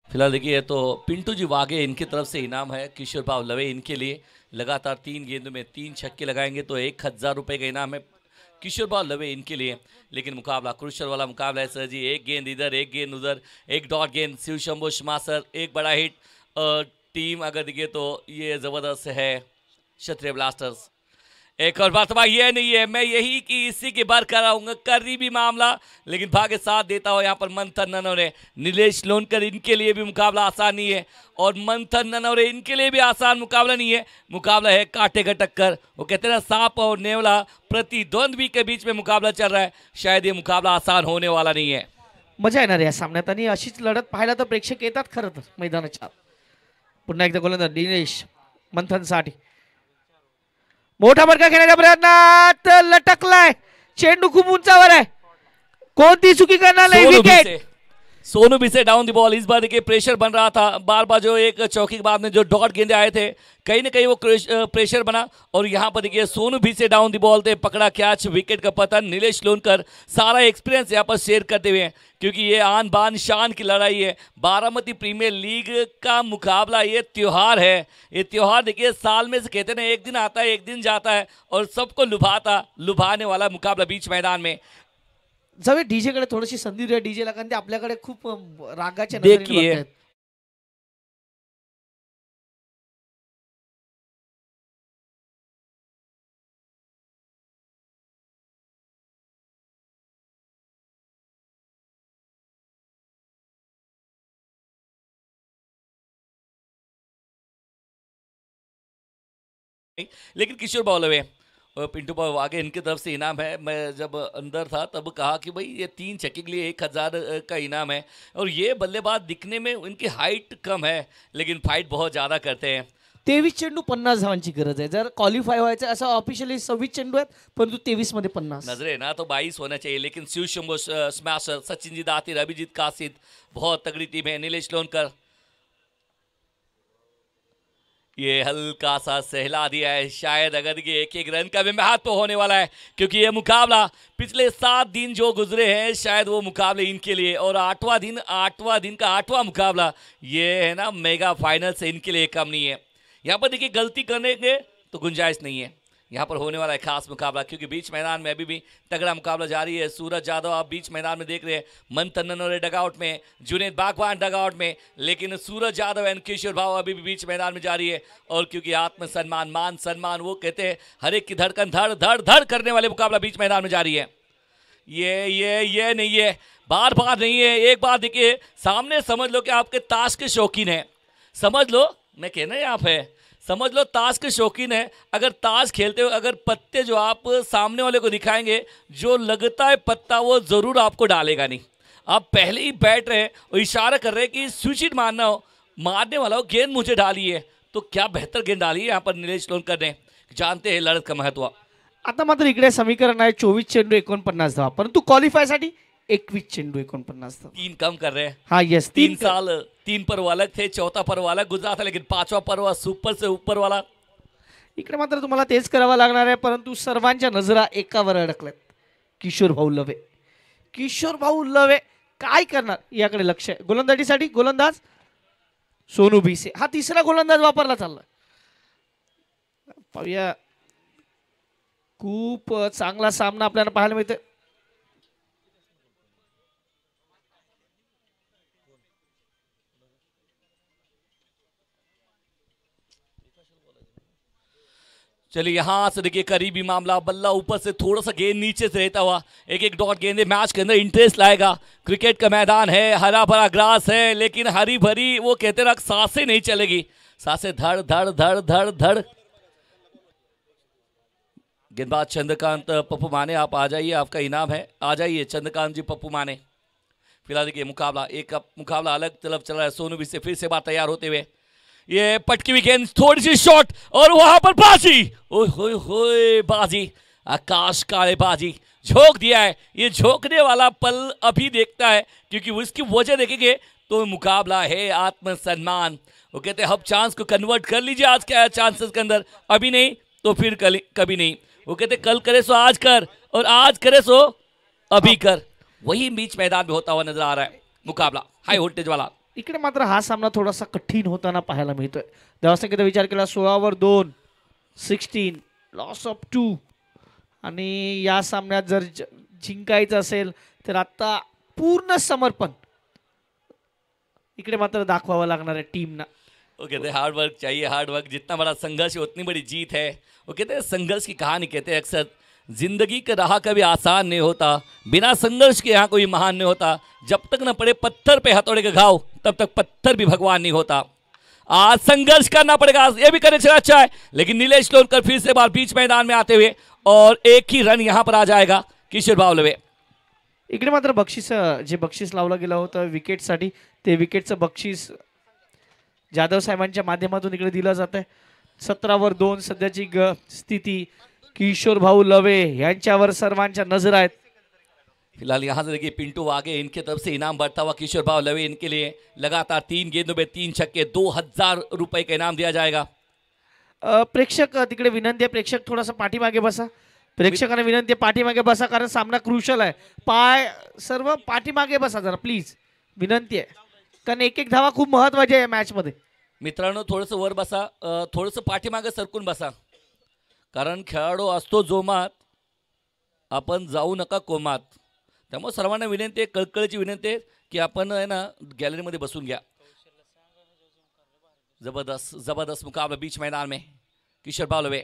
फिलहाल देखिए, तो पिंटू जी वागे इनकी तरफ से इनाम है. किशोर भाव लवे इनके लिए लगातार 3 गेंदों में 3 छक्के लगाएंगे तो 1000 रुपये का इनाम है किशोर भाव लवे इनके लिए. लेकिन मुकाबला क्रुशल वाला मुकाबला है सर जी. एक गेंद इधर, एक गेंद उधर, एक डॉट गेंद. शिव शंभो मासर एक बड़ा हिट. टीम अगर देखिए तो ये ज़बरदस्त है क्षत्रिय ब्लास्टर्स. एक और बात ये नहीं है, मैं यही कि इसी के बार कराऊंगा करीबी मामला, लेकिन भाग्य साथ देता हो यहाँ पर मंथन ननौरे. नीलेश लोनकर इनके लिए भी मुकाबला आसान नहीं है और मंथन ननौरे इनके लिए भी आसान मुकाबला नहीं है. मुकाबला है कांटे का टक्कर. वो कहते हैं ना, सांप और नेवला प्रतिद्वंद्वी के बीच में मुकाबला चल रहा है. शायद ये मुकाबला आसान होने वाला नहीं है. मजा येणार या सामन्यात आणि अशीच लढत पाहायला तर प्रेक्षक येतात खरं तर मैदानाच्या. पुन्हा एकदा गोलंदाज दिनेश मंथनसाठी मोठा फटका घेण्याच्या प्रयत्नात लटकलाय. चेंडू खूप उंचावर आहे, कोणती चुकी करणार नाही. विकेट. सोनू भी से डाउन द बॉल. इस बार देखिए प्रेशर बन रहा था बार बार. जो एक चौकी के बाद में जो डॉट गेंदे आए थे, कहीं ना कहीं वो प्रेशर बना. और यहाँ पर देखिए सोनू भी से डाउन द बॉल थे, पकड़ा कैच, विकेट का पतन. नीलेश लोनकर सारा एक्सपीरियंस यहाँ पर शेयर करते हुए, क्योंकि ये आन बान शान की लड़ाई है. बारामती प्रीमियर लीग का मुकाबला ये त्योहार है. ये त्योहार देखिए साल में से कहते ना, एक दिन आता है एक दिन जाता है और सबको लुभाने वाला मुकाबला बीच मैदान में. जवळ डीजे कडे थोडीशी संधी द्या डीजेला, कारण ते आपल्याकडे खूप रागाच्या देखिए लेकिन किशोर बावलवे और पिंटू भाई आगे इनकी तरफ से इनाम है। मैं जब अंदर था तब कहा कि भाई ये 3 छक्के के लिए 1000 का इनाम है। और ये बल्लेबाज दिखने में इनकी हाइट कम है लेकिन फाइट बहुत ज़्यादा करते हैं। 23 चेंडू 50 धावांची गरज आहे। जर क्वालिफाय व्हायचं असं ऑफिशियली 26 चेंडू आहेत, परंतु 23 मध्ये 50 नजरे ना तो 22 होना चाहिए, लेकिन शिव शंभो स्मैशर, सचिन जी दातिर, अभिजीत कासिद, बहुत तगड़ी टीम है। नीलेश लोनकर ये हल्का सा सहला दिया है, शायद अगर ये एक रन का भी महत्व होने वाला है, क्योंकि ये मुकाबला पिछले 7 दिन जो गुजरे हैं शायद वो मुकाबले इनके लिए, और 8वां दिन का 8वां मुकाबला ये है ना मेगा फाइनल से इनके लिए कम नहीं है। यहाँ पर देखिए गलती करने के तो गुंजाइश नहीं है। यहाँ पर होने वाला है खास मुकाबला, क्योंकि बीच मैदान में अभी भी तगड़ा मुकाबला जारी है। सूरज यादव आप बीच मैदान में देख रहे हैं, मंथन ननोरे डगआउट में, जुनेद बागवान डगआउट में, लेकिन सूरज यादव एंड किशोर भाव अभी भी बीच मैदान में जारी है। और क्योंकि आत्मसम्मान, मान सम्मान, वो कहते हैं हर एक की धड़कन धड़ धड़ धड़ करने वाले मुकाबला बीच मैदान में जारी है। ये नहीं है, बार बार नहीं है, एक बार देखिए सामने, समझ लो कि आपके ताश के शौकीन है, समझ लो, मैं कहना यहाँ पे समझ लो ताश के शौकीन है। अगर ताश खेलते हो, अगर पत्ते जो आप सामने वाले को दिखाएंगे, जो लगता है पत्ता वो जरूर आपको डालेगा नहीं। आप पहले ही बैठ रहे और इशारा कर रहे हैं कि स्विच हिट मारना हो, मारने वाला हो, गेंद मुझे डाली है, तो क्या बेहतर गेंद डाली है यहाँ पर नीलेश लोनकर ने। जानते हैं लढत का महत्व। आता मात्र इकडे समीकरण आहे 24 चेंडू 49 धावा, परंतु क्वालिफायसाठी 21 चेंडू 49 धावा। 3 कम कर रहे हैं। हाँ यस, 3 साल 3 पर्व अलग थे, 4था पर्व अलग गुजरा था, लेकिन 5वां पर्व सुपर से ऊपर वाला। इकडे मात्र तुम्हाला तेच करावं लागणार आहे, परंतु सर्वांच्या नजरा एकावर अडकल्यात, किशोर भाऊ लवे। किशोर भाऊ लवे काय करणार याकडे लक्ष आहे। गोलंदाजीसाठी गोलंदाज सोनू भिसे, हा तिसरा गोलंदाज वापरला चालला। पाहूया, खूप चांगला सामना आपल्याला पाहायला मिळतोय। चलिए यहाँ से देखिए करीबी मामला, बल्ला ऊपर से थोड़ा सा गेंद नीचे से रहता हुआ, एक डॉट गेंदे मैच के अंदर इंटरेस्ट लाएगा। क्रिकेट का मैदान है, हरा भरा ग्रास है, लेकिन हरी भरी वो कहते रख सांसें नहीं चलेगी, सांसें धड़ धड़ धड़ धड़ धड़। गेंदबाज चंद्रकांत पप्पू माने, आप आ जाइए, आपका इनाम है, आ जाइए चंद्रकांत जी पप्पू माने। फिलहाल देखिए मुकाबला अलग तरफ चल रहा है। सोनू भी से फिर से बात तैयार होते हुए, ये पटकी हुई गेंद, थोड़ी सी शॉट, और वहां पर बाजी, ओए बाजी, आकाश काले बाजी झोंक दिया है। ये झोंकने वाला पल अभी देखता है, क्योंकि उसकी वजह देखेंगे तो मुकाबला है आत्मसम्मान। वो कहते हैं अब चांस को कन्वर्ट कर लीजिए आज के चांसेस के अंदर, अभी नहीं तो फिर कभी नहीं। वो कहते कल करे सो आज कर, और आज करे सो अभी कर। वही बीच मैदान में होता हुआ नजर आ रहा है मुकाबला, हाई वोल्टेज वाला। इकडे मात्र हा सामना थोडासा कठीण होताना पाहायला मिळतोय। धावसंख्येचा विचार केला 16 2, 16 लॉस ऑफ 2, आणि या सामन्यात जर जिंकायचं असेल तर आता पूर्ण समर्पण इकडे मात्र दाखवावं लागणार आहे टीमना। वो कहते हैं हार्ड वर्क चाहिए, हार्ड वर्क, जितना बड़ा संघर्ष है उतनी बड़ी जीत है। वो कहते हैं संघर्ष की कहानी, कहते हैं अक्सर जिंदगी का राह कभी आसान नहीं होता, बिना संघर्ष के यहाँ कोई महान नहीं होता। जब तक न पड़े पत्थर पे हथौड़े के घाव, तब तक पत्थर भी भगवान नहीं होता। आज संघर्ष करना पड़ेगा, ये भी करने से अच्छा है, लेकिन नीलेश लोनकर फिर से बार बीच मैदान में आते हुए, और एक ही रन यहाँ पर आ जाएगा किशोर भाऊ लवे। इकडे मात्र बक्षीस, जे बक्षीस लावलं गेलं होतं विकेटसाठी, ते विकेटचं बक्षीस जाधव साहेबांच्या माध्यमातून इकडे दिलं जात आहे। 17 2 सध्याची स्थिती किशोर भाऊ लवे यांच्यावर सर्वांच्या नजर आहेत। फिलहाल यहाँ से देखिए पिंटू आगे, इनके तरफ से इनाम बढ़ता हुआ किशोर भाऊ लवे, इनके लिए लगातार 3 गेंदों में 3 छक्के, 2000 रुपए का इनाम दिया जाएगा। प्रेक्षक तिकडे विनंती आहे, प्रेक्षक थोडासा पाठीमागे बसा, प्रेक्षकांना विनंती आहे पाठीमागे बसा, कारण सामना क्रुशल आहे। पाय सर्व पाठीमागे बसा जरा प्लीज, विनंती आहे, कारण एक धावा खूप महत्त्वाची आहे मॅच मध्ये। मित्रांनो थोडंसं वर बसा, थोडंसं पाठीमागे सरकून बसा, कारण खेळाडू असतो जोमात, आपण जाऊ नका कोमात। त्यामुळे सर्वांना विनंती आहे, कळकळीची विनंती आहे की आपण आहे ना गॅलरीमध्ये बसून घ्या। जबरदस्त मुकाबला बीच मैदान में, किशोर भाऊ लवे,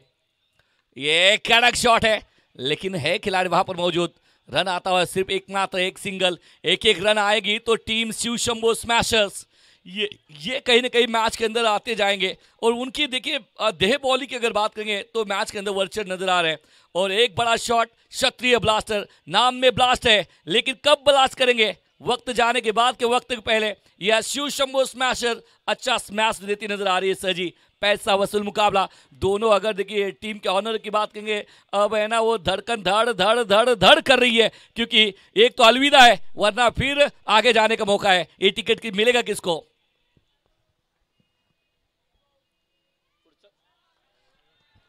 ये कड़क शॉट है, लेकिन है खिलाड़ी वहां पर मौजूद। रन आता हुआ सिर्फ एक सिंगल, एक रन आएगी तो टीम शिव शंभो स्मैशर्स ये कहीं ना कहीं मैच के अंदर आते जाएंगे। और उनकी देखिए देह बॉलिंग की अगर बात करेंगे तो मैच के अंदर वर्चस्व नजर आ रहे हैं। और एक बड़ा शॉट क्षत्रिय ब्लास्टर, नाम में ब्लास्ट है लेकिन कब ब्लास्ट करेंगे, वक्त जाने के बाद के वक्त के पहले। यह शिव शंभू स्मैशर अच्छा स्मैश देती नजर आ रही है सर जी। पैसा वसूल मुकाबला दोनों, अगर देखिए टीम के ऑनर की बात करेंगे, अब है ना वो धड़कन धड़ धड़ धड़ धड़ कर रही है, क्योंकि एक तो अलविदा है वरना फिर आगे जाने का मौका है। ये टिकट की मिलेगा किसको?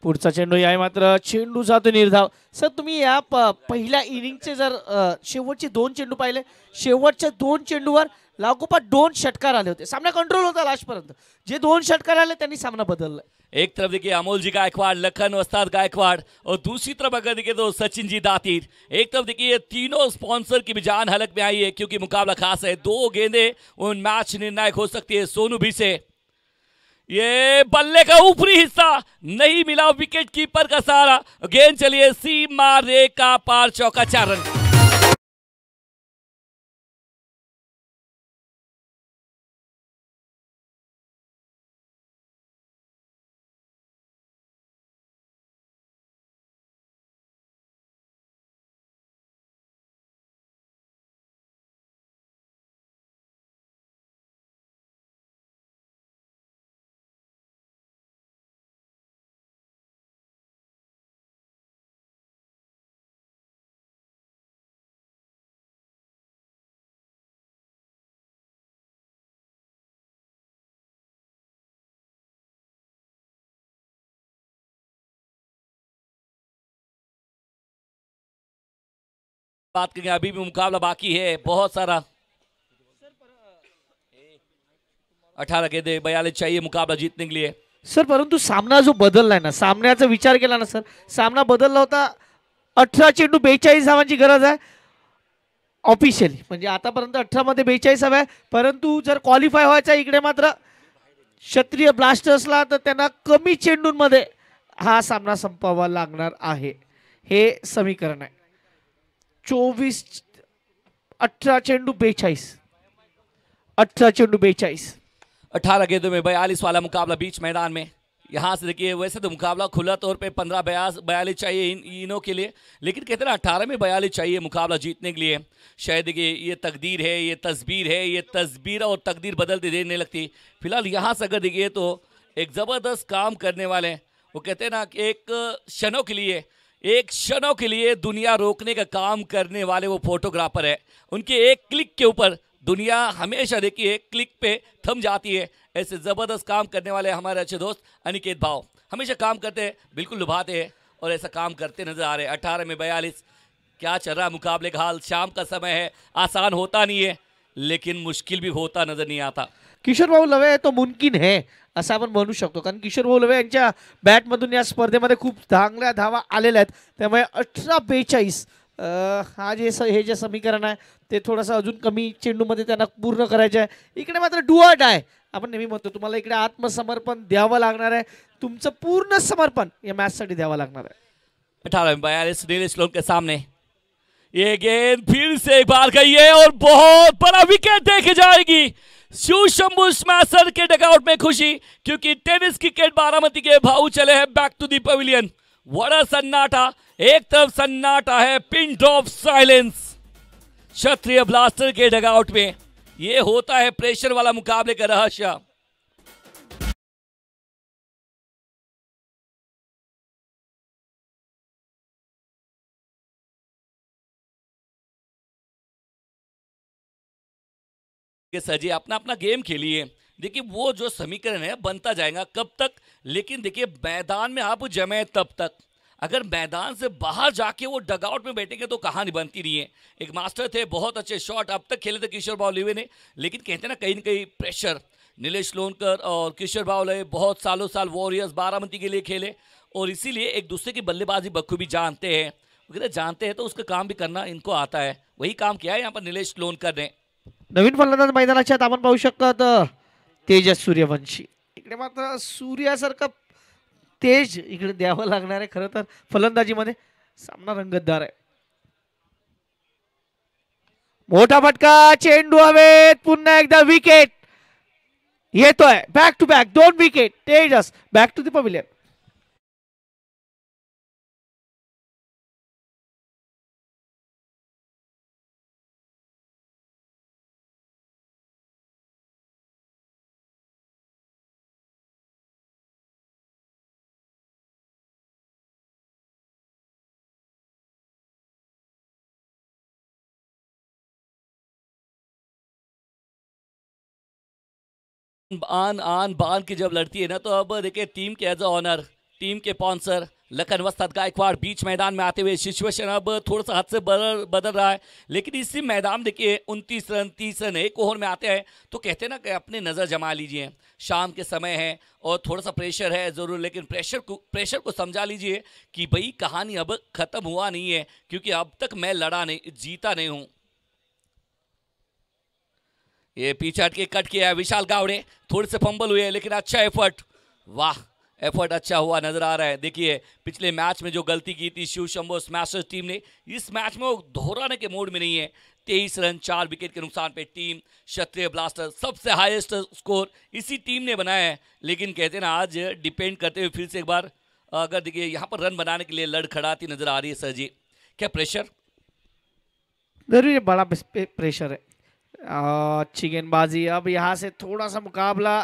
पुढचा चेंडू आहे मात्र चेंडू जातो निर्धाव। सर तुम्ही या पहिल्या इनिंगचे जर शेवटचे 2 चेंडू पाहिले, शेवटच्या 2 चेंडूवर लागोपाठ 2 षटकार आले होते, सामना कंट्रोल होता लास्ट पर्यंत। जे 2 षटकार आले त्यांनी सामना बदलला। एक तरफ देखिए अमोल जी गायकवाड़, लखन वस्ताद गायकवाड़, और दूसरी तरफ अगर देखिए तो सचिन जी दातीर। एक तरफ देखिए ये तीनों स्पॉन्सर की भी जान हलक में आई है, क्योंकि मुकाबला खास है। 2 गेंदें उन मैच निर्णायक हो सकती है। सोनू भी से ये बल्ले का ऊपरी हिस्सा नहीं मिला, विकेट कीपर का सहारा, गेंद चलिए सीमा रेखा पार, चौका 4 रन। बात करेंगे, अभी भी मुकाबला बाकी है बहुत सारा। 18 गेंदे 42 चाहिए मुकाबला जीतने के लिए। सर परंतु सामना जो बदललाय ना, सामन्याचा विचार केला ना सर, सामना बदलला होता। 18 चेंडू 42 धावांची गरज आहे ऑफिशियली, म्हणजे आतापर्यंत 18 मध्ये 42 हव्या, परंतु जर क्वालिफाय व्हायचा इकडे मात्र क्षत्रिय ब्लास्टर्सला, तर त्यांना कमी चेंडूंमध्ये हा सामना संपवावा लागणार आहे। हे समीकरण आहे। 24 18 चेंडू 42, 18 चेंडू 42, 18 गेंदों में 42 वाला मुकाबला बीच मैदान में। यहाँ से देखिए वैसे तो मुकाबला खुला तौर पे 15-42 चाहिए इनों के लिए, लेकिन कहते हैं ना 18 में 42 चाहिए मुकाबला जीतने के लिए। शायद देखिए ये तकदीर है, ये तस्वीर है, ये तस्वीर और तकदीर बदलती देने लगती। फिलहाल यहाँ से अगर देखिए तो एक ज़बरदस्त काम करने वाले, वो कहते हैं ना कि एक क्षणों के लिए दुनिया रोकने का काम करने वाले वो फोटोग्राफर है। उनके एक क्लिक के ऊपर दुनिया हमेशा देखिए क्लिक पे थम जाती है। ऐसे ज़बरदस्त काम करने वाले हमारे अच्छे दोस्त अनिकेत भाव हमेशा काम करते हैं, बिल्कुल लुभाते हैं और ऐसा काम करते नजर आ रहे हैं। 18 में 42 क्या चल रहा है मुकाबले का हाल? शाम का समय है, आसान होता नहीं है लेकिन मुश्किल भी होता नजर नहीं आता। किशोर भाऊ लवे तो मुमकिन है असं आपण म्हणू शकतो, कारण किशोर भाऊ लवे यांच्या बॅटमधून या स्पर्धेमध्ये खूप चांगल्या धावा आलेल्या आहेत। त्यामुळे 18-42 हा हे जे समीकरण आहे ते थोडंसं अजून कमी चेंडूमध्ये त्यांना पूर्ण करायचं आहे। इकडे मात्र डू ऑर डाय, आपण नेहमी म्हणतो तुम्हाला इकडे आत्मसमर्पण द्यावं लागणार आहे, तुमचं पूर्ण समर्पण या मॅचसाठी द्यावं लागणार आहे। 18 में 42 नीलेश लोन के सामने ये गेंद फिर से एक बार गई है और बहुत बड़ा विकेट देखी जाएगी। शिव शंभू स्मैशर के डगआउट में खुशी, क्योंकि टेनिस क्रिकेट बारामती के भाऊ चले हैं बैक टू दी पवेलियन। बड़ा सन्नाटा, एक तरफ सन्नाटा है, पिन ड्रॉप साइलेंस क्षत्रिय ब्लास्टर के डगआउट में। ये होता है प्रेशर वाला मुकाबले का रहस्य। सर जी अपना अपना गेम खेलिए, देखिए वो जो समीकरण है बनता जाएगा कब तक, लेकिन देखिए मैदान में आप जमे तब तक। अगर मैदान से बाहर जाके वो डगआउट में बैठेंगे तो कहानी बनती नहीं है। एक मास्टर थे, बहुत अच्छे शॉट अब तक खेले थे किशोर बावलिवे ने, लेकिन कहते हैं ना कहीं प्रेशर। नीलेश लोनकर और किशोर बावलिवे बहुत सालों साल वॉरियर्स बारामती के लिए खेले और इसीलिए एक दूसरे की बल्लेबाजी बखूबी जानते हैं। अगर जानते हैं तो उसका काम भी करना इनको आता है, वही काम किया है यहाँ पर नीलेश लोनकर ने। नवीन फलंदाज मैदानात आपण पाहू शकतात तेजस सूर्यवंशी। इकडे मात्र सूर्यासारखा तेज इकडे द्यावं लागणार आहे। खरं तर फलंदाजीमध्ये सामना रंगतदार आहे। मोठा फटका, चेंडू हवेत, पुन्हा एकदा विकेट। ये तो है, back to back, don't wicket, Tejas back to the pavilion. आन आन बान की जब लड़ती है ना, तो अब देखिए टीम के एज ऑनर, टीम के स्पॉन्सर लखन वस्ताद गायकवाड़ बीच मैदान में आते हुए सिचुएशन अब थोड़ा सा हाथ से बदल रहा है। लेकिन इसी मैदान देखिए 29 रन 30 रन एक ओवर में आते हैं, तो कहते हैं ना कि अपनी नज़र जमा लीजिए, शाम के समय है और थोड़ा सा प्रेशर है ज़रूर, लेकिन प्रेशर को समझा लीजिए कि भाई कहानी अब ख़त्म हुआ नहीं है, क्योंकि अब तक मैं लड़ा नहीं, जीता नहीं हूँ। ये पीछे हट के कट किया है विशाल गावड़े, थोड़े से फंबल हुए लेकिन अच्छा एफर्ट, वाह एफर्ट अच्छा हुआ नजर आ रहा है। देखिए पिछले मैच में जो गलती की थी शिव शंभो स्मैशर्स टीम ने, इस मैच में वो दोहराने के मूड में नहीं है। 23 रन 4 विकेट के नुकसान पे टीम क्षत्रिय ब्लास्टर सबसे हाईएस्ट स्कोर इसी टीम ने बनाया है। लेकिन कहते हैं ना, आज डिपेंड करते हुए फिर से एक बार अगर देखिए यहाँ पर रन बनाने के लिए लड़खड़ाती नजर आ रही है सर जी, क्या प्रेशर? जरूर ये बड़ा प्रेशर है। अच्छी गेंदबाजी, अब यहाँ से थोड़ा सा मुकाबला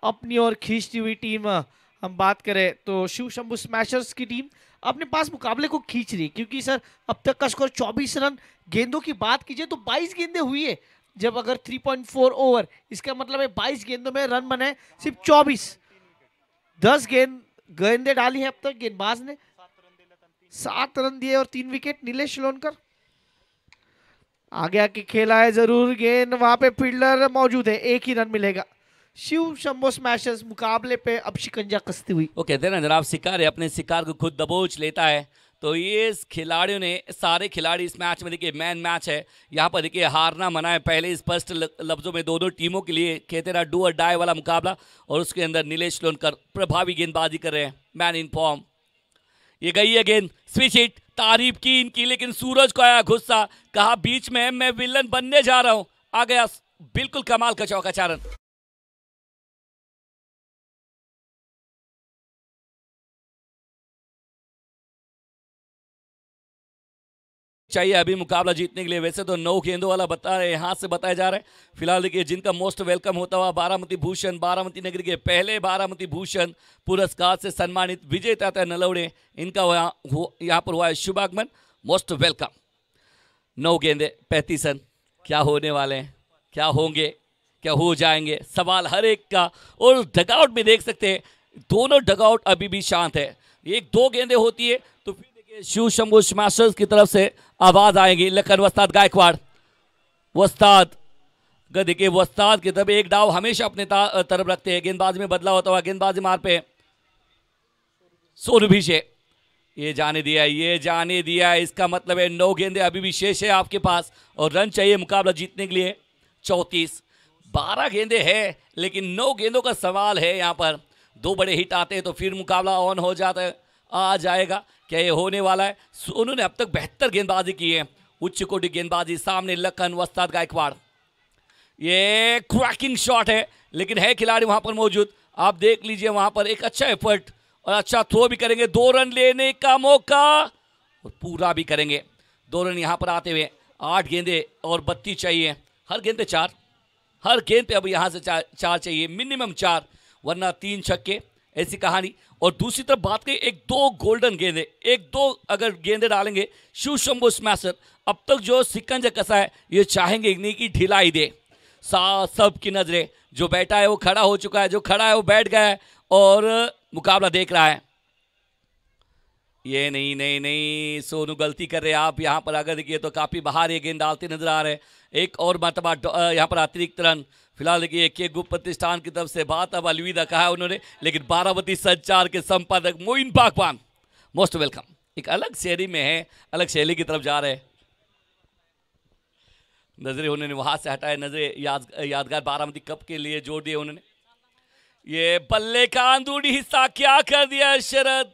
अपनी ओर खींचती हुई टीम, हम बात करें तो शिव शंभू स्मैशर्स की टीम अपने पास मुकाबले को खींच रही है, क्योंकि सर अब तक का स्कोर 24 रन। गेंदों की बात कीजिए तो 22 गेंदें हुई है, जब अगर 3.4 ओवर, इसका मतलब है 22 गेंदों में रन बने सिर्फ 24। 10 गेंदें डाली है अब तक गेंदबाज ने, 7 रन दिए और 3 विकेट। नीलेश लोनकर आगे आके खेला है जरूर, गेंद वहां पे फील्डर मौजूद है, एक ही रन मिलेगा। शिव शंभो स्मैशर्स मुकाबले पे अब शिकंजा कसती हुई। वो कहते हैं ना, जनाब शिकार है अपने शिकार को खुद दबोच लेता है। तो ये खिलाड़ियों ने, सारे खिलाड़ी इस मैच में देखिए मैन मैच है, यहाँ पर देखिए हारना मना है। पहले स्पष्ट लफ्जों में दोनों टीमों के लिए कहते ना डू और डाई वाला मुकाबला, और उसके अंदर नीलेश लोनकर प्रभावी गेंदबाजी कर रहे हैं, मैन इन फॉर्म। ये गई है गेंद, स्विच हिट, तारीफ की इनकी, लेकिन सूरज को आया गुस्सा, कहा बीच में मैं विलन बनने जा रहा हूं, आ गया बिल्कुल कमाल का चौकाचारण। चाहिए अभी मुकाबला जीतने के लिए। वैसे तो 9 गेंदों वाला बता रहे, यहाँ से बताया जा रहा है। फिलहाल देखिए जिनका मोस्ट वेलकम होता हुआ बारामती भूषण, बारामती नगरी के पहले बारामती भूषण पुरस्कार से सम्मानित विजय ताता नलवड़े, इनका यहाँ पर हुआ है शुभागमन, मोस्ट वेलकम। 9 गेंदे 35 रन, क्या होने वाले हैं, क्या होंगे, क्या हो जाएंगे, सवाल हर एक का। और डगआउट में देख सकते हैं दोनों डगआउट अभी भी शांत है। 1-2 गेंदे होती है तो फिर देखिए शिव शंभू स्मैशर्स की तरफ से आवाज आएगी। लखन वस्ताद गायकवाड़, वस्ताद देखिए वस्ताद की तरफ एक डाव हमेशा अपने तरफ रखते हैं। गेंदबाजी में बदलाव होता हुआ, गेंदबाजी मार पे सोनू भीशे, ये जाने दिया, ये जाने दिया। इसका मतलब है 9 गेंदे अभी भी शेष है आपके पास, और रन चाहिए मुकाबला जीतने के लिए 34। 12 गेंदे है लेकिन 9 गेंदों का सवाल है। यहाँ पर 2 बड़े हिट आते हैं तो फिर मुकाबला ऑन हो जाता है, आ जाएगा। क्या ये होने वाला है? सोनू ने अब तक बेहतर गेंदबाजी की है, उच्च कोटि गेंदबाजी। सामने लखन वस्ताद गायकवाड़, ये क्रैकिंग शॉट है लेकिन है खिलाड़ी वहां पर मौजूद। आप देख लीजिए वहां पर एक अच्छा एफर्ट और अच्छा थ्रो भी करेंगे। 2 रन लेने का मौका और पूरा भी करेंगे। 2 रन यहां पर आते हुए 8 गेंदे और 32 चाहिए, हर गेंद पे 4, हर गेंद पे अब यहां से 4 चाहिए, मिनिमम 4, वरना 3 छक्के, ऐसी कहानी। और दूसरी तरफ बात करें, 1-2 गोल्डन गेंदे, 1-2 अगर गेंदे डालेंगे शिव शंभू स्मैशर, अब तक जो सिकंजा कसा है ये चाहेंगे नहीं कि ढिलाई दे। सब की नजरें, जो बैठा है वो खड़ा हो चुका है, जो खड़ा है वो बैठ गया है और मुकाबला देख रहा है। ये नहीं नहीं नहीं, सोनू गलती कर रहे हैं आप यहाँ पर। अगर देखिए तो काफी बाहर ये गेंद डालते नजर आ रहे हैं। एक और मरतबा यहाँ पर अतिरिक्त रन। फिलहाल देखिए के गुप्त प्रतिष्ठान की तरफ से बात अब अलविदा कहा है उन्होंने, लेकिन बारामती संचार के संपादक मोइन पाकवान, मोस्ट वेलकम। एक अलग शैली में है, अलग शैली की तरफ जा रहे हैं। नजरें उन्होंने वहां से हटाए, नजरें यादगार बारामती कप के लिए जोड़ दिए उन्होंने। ये बल्ले का अंदरूनी हिस्सा क्या कर दिया शरद,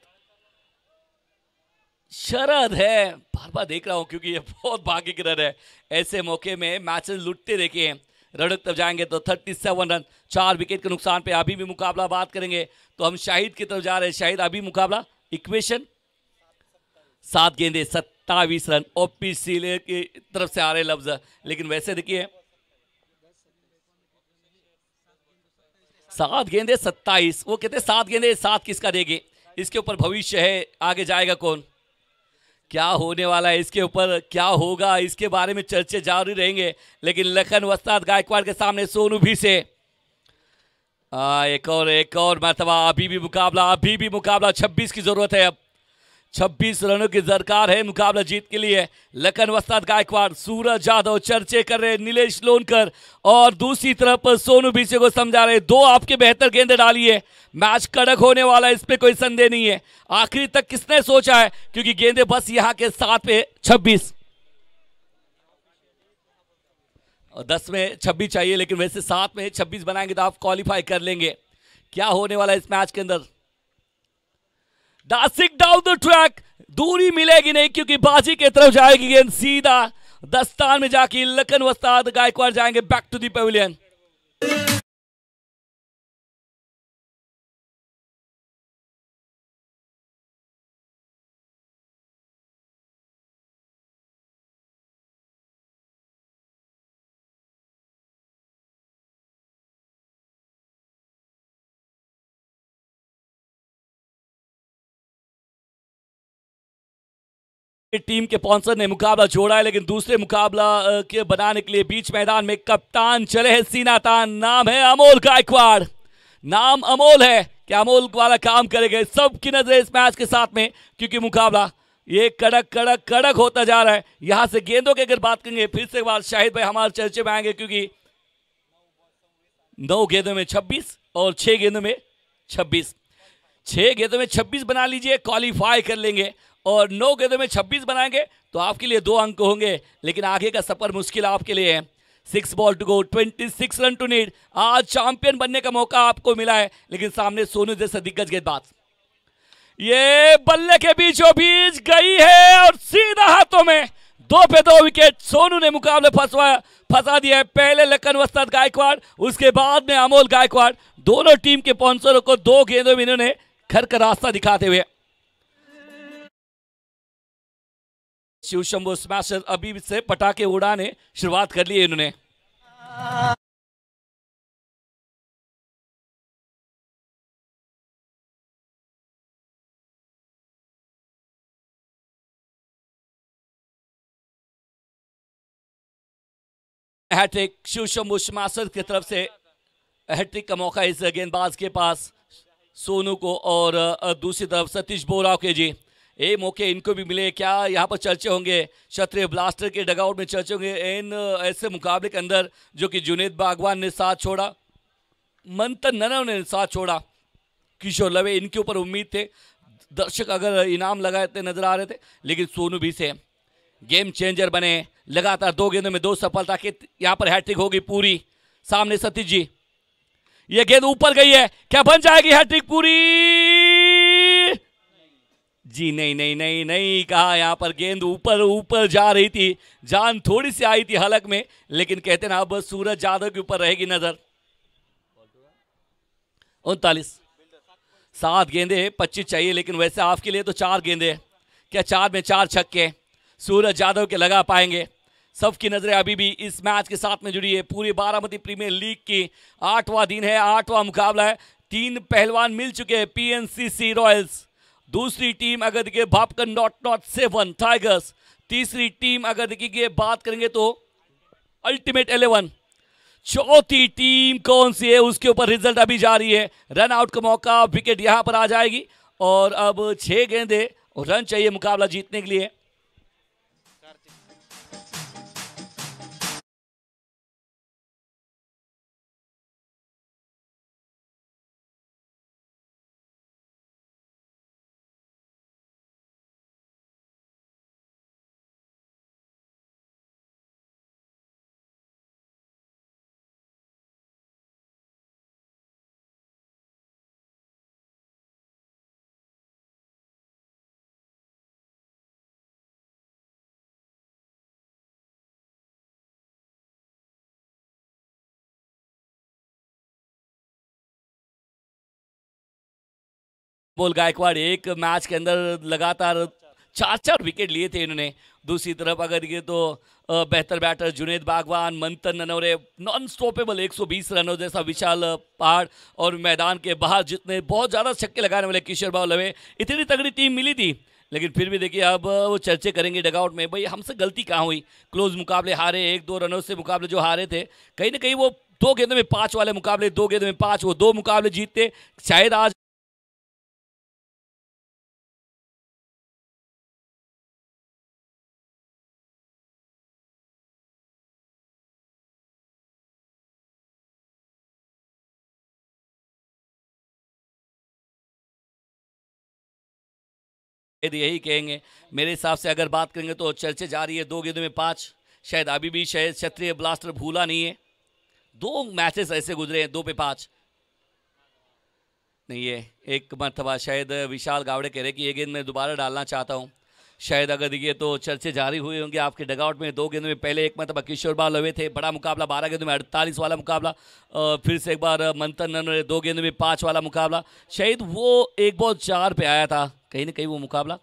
शरद है, बार बार देख रहा हूं क्योंकि ये बहुत भाग्य की रन है। ऐसे मौके में मैचेस लुटते देखे हैं, रनक तरफ जाएंगे तो 37 रन, 4 विकेट के नुकसान पे अभी भी मुकाबला बात करेंगे तो हम शाहिद की तरफ जा रहे हैं। शाहिद अभी मुकाबला इक्वेशन 7 गेंदे 27 रन, ओपीसी की तरफ से आ रहे लफ्ज, लेकिन वैसे देखिए 7 गेंदे 27, वो कहते 7 गेंदे 7 किसका देंगे, इसके ऊपर भविष्य है, आगे जाएगा कौन, क्या होने वाला है, इसके ऊपर क्या होगा, इसके बारे में चर्चे जारी रहेंगे। लेकिन लखन वस्ताद गायकवाड़ के सामने सोनू भी से एक और मरतबा अभी भी मुकाबला 26 की जरूरत है। अब 26 रनों की दरकार है मुकाबला जीत के लिए। लखन वस्ताद गायकवाड़, सूरज यादव चर्चे कर रहे, नीलेश लोनकर और दूसरी तरफ सोनू बीसे को समझा रहे, 2 आपके बेहतर गेंदे डाली है, मैच कड़क होने वाला है, इस पे कोई संदेह नहीं है। आखिरी तक किसने सोचा है, क्योंकि गेंदे बस यहां के 7 पे 26 और 10 में 26 चाहिए, लेकिन वैसे 7 में 26 बनाएंगे तो आप क्वालिफाई कर लेंगे। क्या होने वाला है इस मैच के अंदर, दासिक डाउन द ट्रैक, दूरी मिलेगी नहीं क्योंकि बाजी की तरफ जाएगी गेंद, सीधा दस्तान में जाके लखन वस्ताद गायकवाड़ जाएंगे back to the pavilion. Team के स्पॉन्सर ने मुकाबला जोड़ा है, लेकिन दूसरे मुकाबला के बनाने के लिए बीच मैदान में कप्तान चले हैं सीना तान, नाम है अमोल गायकवाड़, नाम अमोल है, क्या अमोल वाला काम करेंगे, सबकी नजरें इस मैच के साथ में, क्योंकि मुकाबला ये कड़क होता जा रहा है। यहां से गेंदों की अगर बात करेंगे फिर से एक बार शाहिद भाई हमारे चर्चे में आएंगे, क्योंकि 9 गेंदों में 26 और 6 गेंदों में 26, 6 गेंदों में 26 बना लीजिए क्वालिफाई कर लेंगे, और 9 गेंदों में 26 बनाएंगे तो आपके लिए 2 अंक होंगे, लेकिन आगे का सफर मुश्किल आपके लिए है। 6 ball to go, 26 run to need, आज चैंपियन बनने का मौका आपको मिला है, लेकिन सामने सोनू जैसा दिग्गज गेंदबाज, ये बल्ले के बीचों बीच गई है और सीधा हाथों में 2 पे 2 विकेट, सोनू ने मुकाबले फंसा दिया है। पहले लखन वस्ताद गायकवाड़, उसके बाद में अमोल गायकवाड़, दोनों टीम के स्पॉन्सरों को 2 गेंदों में इन्होंने घर का रास्ता दिखाते हुए। शिव शंभू स्मैशर अभी से पटाखे उड़ाने शुरुआत कर ली है इन्होंने। हैट्रिक शिव शंभू स्मैशर की तरफ से, हैट्रिक का मौका इस गेंदबाज के पास सोनू को, और दूसरी तरफ सतीश बोराव के जी, ये मौके इनको भी मिले। क्या यहाँ पर चर्चे होंगे, क्षत्रिय ब्लास्टर के डगआउट में चर्चे होंगे इन ऐसे मुकाबले के अंदर, जो कि जुनेद बागवान ने साथ छोड़ा, मंथन ननव ने साथ छोड़ा, किशोर लवे, इनके ऊपर उम्मीद थे, दर्शक अगर इनाम लगाते नजर आ रहे थे, लेकिन सोनू भी से गेम चेंजर बने, लगातार 2 गेंदों में 2 सफलता के, यहाँ पर हैट्रिक होगी पूरी। सामने सतीश जी, ये गेंद ऊपर गई है, क्या बन जाएगी हैट्रिक पूरी? जी नहीं कहा, यहां पर गेंद ऊपर जा रही थी, जान थोड़ी सी आई थी हलक में, लेकिन कहते ना अब सूरज यादव के ऊपर रहेगी नजर। 39, 7 गेंदे 25 चाहिए, लेकिन वैसे आपके लिए तो 4 गेंदे, क्या 4 में 4 छक्के सूरज यादव के लगा पाएंगे? सबकी नजरें अभी भी इस मैच के साथ में जुड़ी है। पूरी बारामती प्रीमियर लीग की 8वां दिन है, 8वां मुकाबला है, 3 पहलवान मिल चुके हैं, पीएनसीसी रॉयल्स, दूसरी टीम अगर देखिए भापकन नॉट 7 टाइगर्स, तीसरी टीम अगर देखिए बात करेंगे तो अल्टीमेट 11, चौथी टीम कौन सी है उसके ऊपर रिजल्ट अभी जारी है। रन आउट का मौका, विकेट यहां पर आ जाएगी, और अब 6 गेंदे रन चाहिए मुकाबला जीतने के लिए। बोल गायकवाड़ एक मैच के अंदर लगातार 4 विकेट लिए थे इन्होंने। दूसरी तरफ अगर ये तो बेहतर बैटर जुनेद बागवान, मंथन ननौरे, नॉन स्टॉपेबल 120 रनों जैसा विशाल पहाड़ और मैदान के बाहर जितने बहुत ज़्यादा छक्के लगाने वाले किशोर भाव लवे, इतनी तगड़ी टीम मिली थी। लेकिन फिर भी देखिए अब वो चर्चे करेंगे डगआउट में, भाई हमसे गलती कहाँ हुई, क्लोज मुकाबले हारे, 1-2 रनों से मुकाबले जो हारे थे, कहीं ना कहीं वो 2 गेंदों में 5 वाले मुकाबले, 2 गेंदों में 5, वो 2 मुकाबले जीतते शायद आज यही कहेंगे। मेरे हिसाब से अगर बात करेंगे तो चर्चे जा रही है 2 गेंदों में 5, शायद अभी भी शायद क्षत्रिय ब्लास्टर भूला नहीं है। 2 मैचेस ऐसे गुजरे हैं 2 पे 5 नहीं है। एक मरतबा शायद विशाल गावड़े कह रहे कि ये गेंद मैं दोबारा डालना चाहता हूँ। शायद अगर देखिए तो चर्चे जारी हुए होंगे आपके डगआउट में। 2 गेंदों में पहले एक मरतबा किशोर भाव लवे थे, बड़ा मुकाबला 12 गेंदों में 48 वाला मुकाबला। फिर से एक बार मंथन ननौरे 2 गेंदों में 5 वाला मुकाबला। शायद वो एक बॉल 4 पे आया था कहीं ना कहीं वो मुकाबला।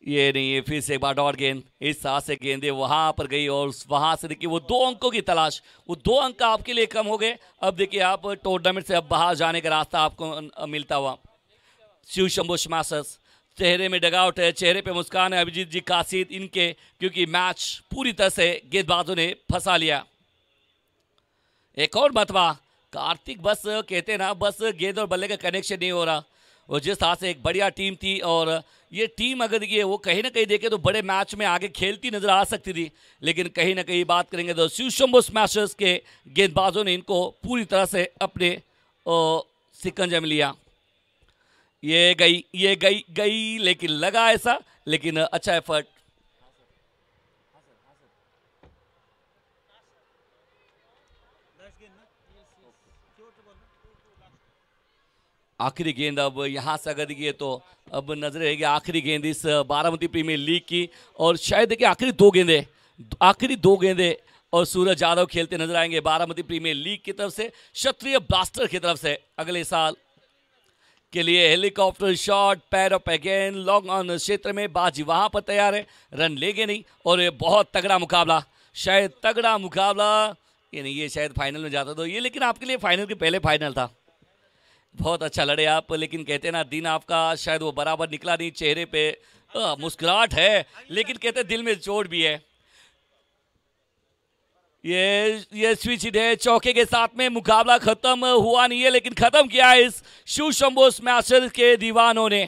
ये नहीं है, फिर से एक बार डॉट गेंद, इस साथ से गेंदे वहां पर गई और वहां से देखिए वो 2 अंकों की तलाश, वो 2 अंक आपके लिए कम हो गए। अब देखिए आप टूर्नामेंट से अब बाहर जाने का रास्ता आपको मिलता हुआ। शिव शंभू स्मैशर्स, चेहरे में डगआउट है, चेहरे पे मुस्कान है अभिजीत जी कासिद इनके, क्योंकि मैच पूरी तरह से गेंदबाजों ने फंसा लिया। एक और मतवा कार्तिक, बस कहते ना बस गेंद और बल्ले का कनेक्शन नहीं हो रहा। और जिस तरह से एक बढ़िया टीम थी और ये टीम अगर देखिए वो कहीं ना कहीं देखे तो बड़े मैच में आगे खेलती नजर आ सकती थी, लेकिन कहीं ना कहीं बात करेंगे तो शिव शंभू स्मैशर्स के गेंदबाजों ने इनको पूरी तरह से अपने सिकंजे में लिया। ये गई लेकिन लगा ऐसा, लेकिन अच्छा एफर्ट। आखिरी गेंद अब यहाँ से अगर देखिए तो अब नजर रहेगी आखिरी गेंद इस बारामती प्रीमियर लीग की, और शायद देखिए आखिरी दो गेंदे और सूरज यादव खेलते नजर आएंगे बारामती प्रीमियर लीग की तरफ से, क्षत्रिय ब्लास्टर की तरफ से अगले साल के लिए। Helicopter shot, pair of again, long on क्षेत्र में बाजी वहां पर तैयार है, रन लेंगे नहीं। और ये बहुत तगड़ा मुकाबला, शायद तगड़ा मुकाबला, ये नहीं ये शायद फाइनल में जाता तो ये, लेकिन आपके लिए फाइनल के पहले फाइनल था। बहुत अच्छा लड़े आप, लेकिन कहते ना दिन आपका शायद वो बराबर निकला नहीं। चेहरे पे मुस्कुराहट है, लेकिन कहते दिल में चोट भी है। ये स्विच हिट है, चौके के साथ में मुकाबला खत्म हुआ नहीं है, लेकिन खत्म किया इस शिव शंभू स्मैशर्स के दीवानों ने।